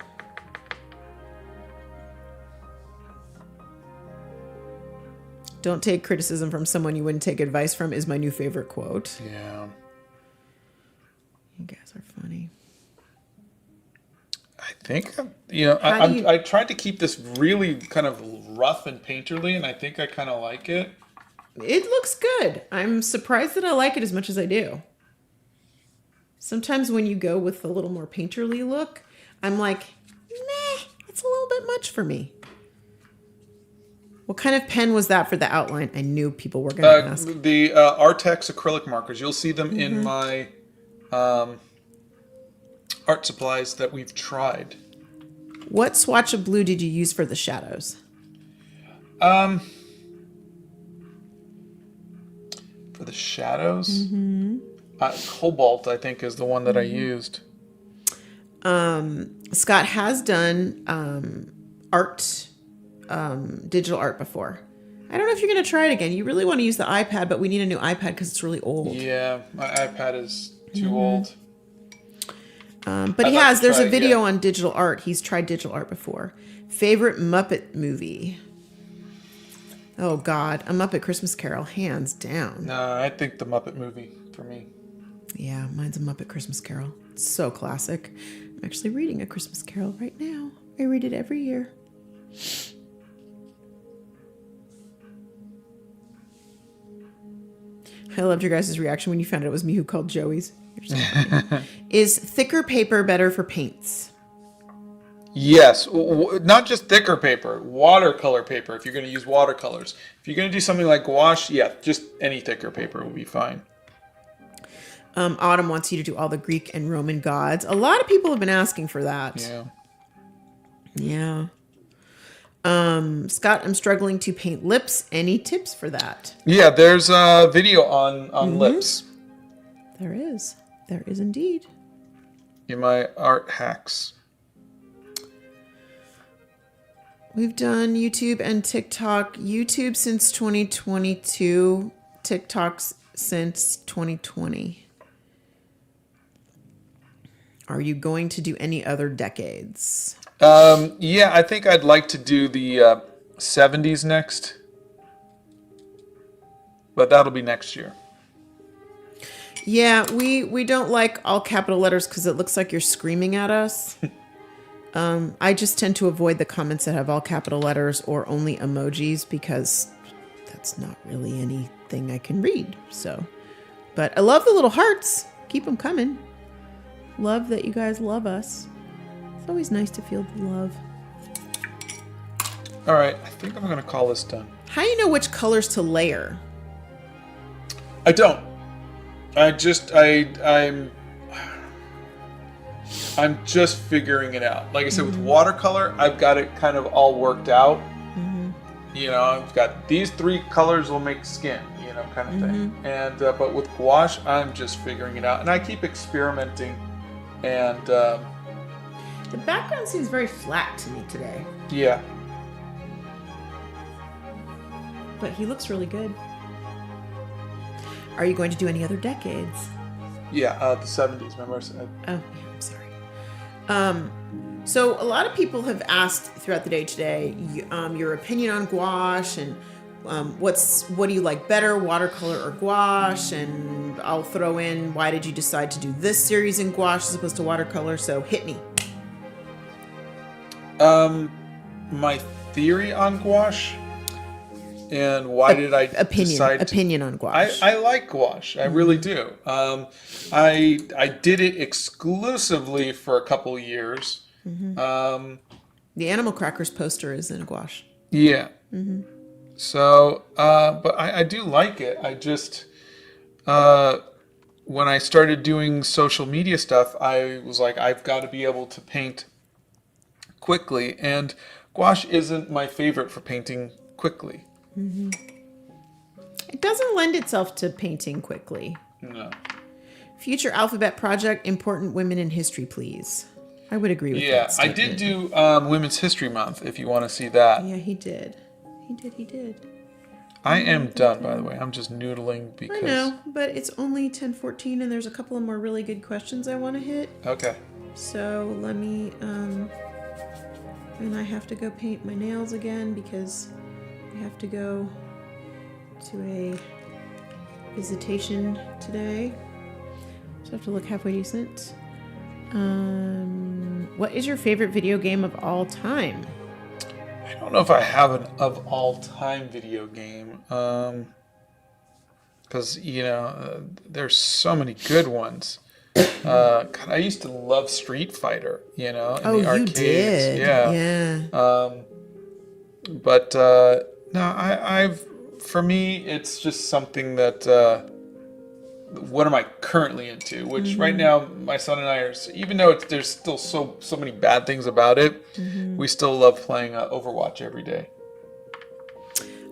Don't take criticism from someone you wouldn't take advice from is my new favorite quote. Yeah. You guys are funny. I think, I tried to keep this really kind of rough and painterly, and I think I kind of like it. It looks good. I'm surprised that I like it as much as I do. Sometimes when you go with a little more painterly look, I'm like, meh, it's a little bit much for me. What kind of pen was that for the outline? I knew people were going to ask. The Artex acrylic markers. You'll see them in my art supplies that we've tried. What swatch of blue did you use for the shadows? For the shadows? Cobalt, I think, is the one that I used. Scott has done digital art before. I don't know if you're going to try it again. You really want to use the iPad, but we need a new iPad because it's really old. Yeah, my iPad is too old. But he has. There's a video on digital art. He's tried digital art before. Favorite Muppet movie? Oh, God. A Muppet Christmas Carol, hands down. No, I think the Muppet movie for me. Yeah, mine's A Muppet Christmas Carol. It's so classic. I'm actually reading A Christmas Carol right now. I read it every year. I loved your guys' reaction when you found out it was me who called Joey's. You're so funny. Is thicker paper better for paints? Yes. Not just thicker paper, watercolor paper, if you're going to use watercolors. If you're going to do something like gouache, yeah, just any thicker paper will be fine. Autumn wants you to do all the Greek and Roman gods. A lot of people have been asking for that. Yeah. Scott, I'm struggling to paint lips. Any tips for that? Yeah, there's a video on lips. There is. There is indeed. In my art hacks. We've done YouTube and TikTok. YouTube since 2022. TikToks since 2020. Are you going to do any other decades? Yeah, I think I'd like to do the 70s next. But that'll be next year. Yeah, we don't like all capital letters because it looks like you're screaming at us. I just tend to avoid the comments that have all capital letters or only emojis because that's not really anything I can read. So, but I love the little hearts. Keep them coming. Love that you guys love us. It's always nice to feel the love. All right, I think I'm going to call this done. How do you know which colors to layer? I don't. I'm just figuring it out. Like I said, with watercolor, I've got it kind of all worked out. You know, I've got these 3 colors will make skin, you know, kind of thing. And but with gouache, I'm just figuring it out, and I keep experimenting. And the background seems very flat to me today. Yeah. But he looks really good. Are you going to do any other decades? Yeah, the 70s. Remember I said? Oh, yeah, I'm sorry. So a lot of people have asked throughout the day today your opinion on gouache and what do you like better, watercolor or gouache? And I'll throw in, why did you decide to do this series in gouache as opposed to watercolor? So hit me. My theory on gouache and why did I decide opinion on gouache? I like gouache. I really do. I did it exclusively for a couple of years. The Animal Crackers poster is in gouache. Yeah. So, but I do like it. I just, when I started doing social media stuff, I was like, I've got to be able to paint quickly. And gouache isn't my favorite for painting quickly. It doesn't lend itself to painting quickly. No. Future alphabet project, important women in history, please. I would agree with that. Yeah, I statement. did do Women's History Month, if you want to see that. Yeah, he did. He did. I am done, by the way. I'm just noodling because... I know, but it's only 10:14 and there's a couple of more really good questions I want to hit. Okay. So let me, and I have to go paint my nails again because I have to go to a visitation today. So I have to look halfway decent. What is your favorite video game of all time? I don't know if I have an of all time video game. Because, you know, there's so many good ones. God, I used to love Street Fighter, you know, in the arcades. You did. Yeah. But no, I've for me, it's just something that. What am I currently into? Which right now, my son and I are, even though there's still so many bad things about it, we still love playing Overwatch every day.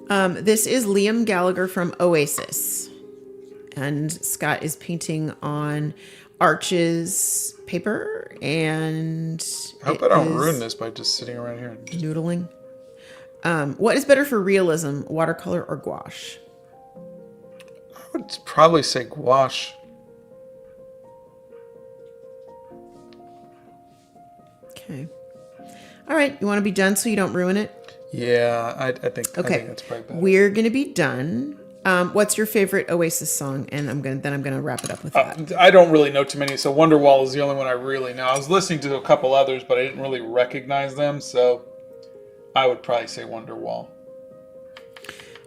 This is Liam Gallagher from Oasis, and Scott is painting on Arches paper, and I hope I don't ruin this by just sitting around here and noodling. What is better for realism, watercolor or gouache? I would probably say gouache. Okay. All right. You want to be done so you don't ruin it? Yeah, I think. Okay. I think that's probably better. We're going to be done. What's your favorite Oasis song? And I'm gonna wrap it up with that. I don't really know too many, so Wonderwall is the only one I really know. I was listening to a couple others, but I didn't really recognize them, so I would probably say Wonderwall.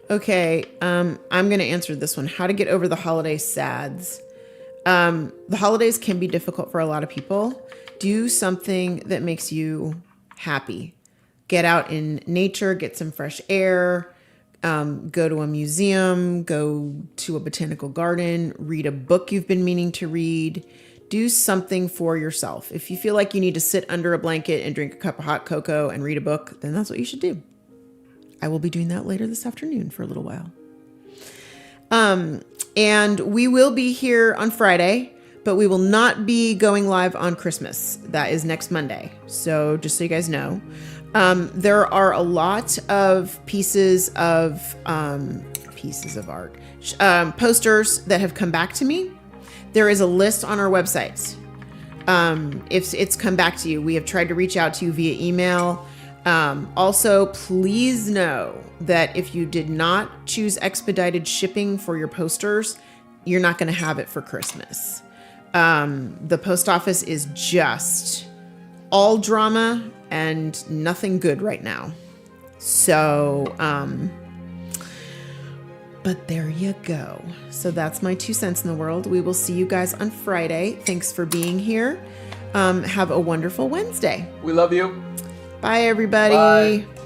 Okay, I'm gonna answer this one. How to get over the holiday sads. The holidays can be difficult for a lot of people. Do something that makes you happy. Get out in nature, get some fresh air, go to a museum, go to a botanical garden, read a book you've been meaning to read. Do something for yourself. If you feel like you need to sit under a blanket and drink a cup of hot cocoa and read a book, then that's what you should do. I will be doing that later this afternoon for a little while. And we will be here on Friday, but we will not be going live on Christmas. That is next Monday. So just so you guys know, there are a lot of pieces of art, posters that have come back to me. There is a list on our website. If it's come back to you, we have tried to reach out to you via email. Also, please know that if you did not choose expedited shipping for your posters, you're not going to have it for Christmas. The post office is just all drama and nothing good right now. So, but there you go. So that's my 2 cents in the world. We will see you guys on Friday. Thanks for being here. Have a wonderful Wednesday. We love you. Bye, everybody. Bye.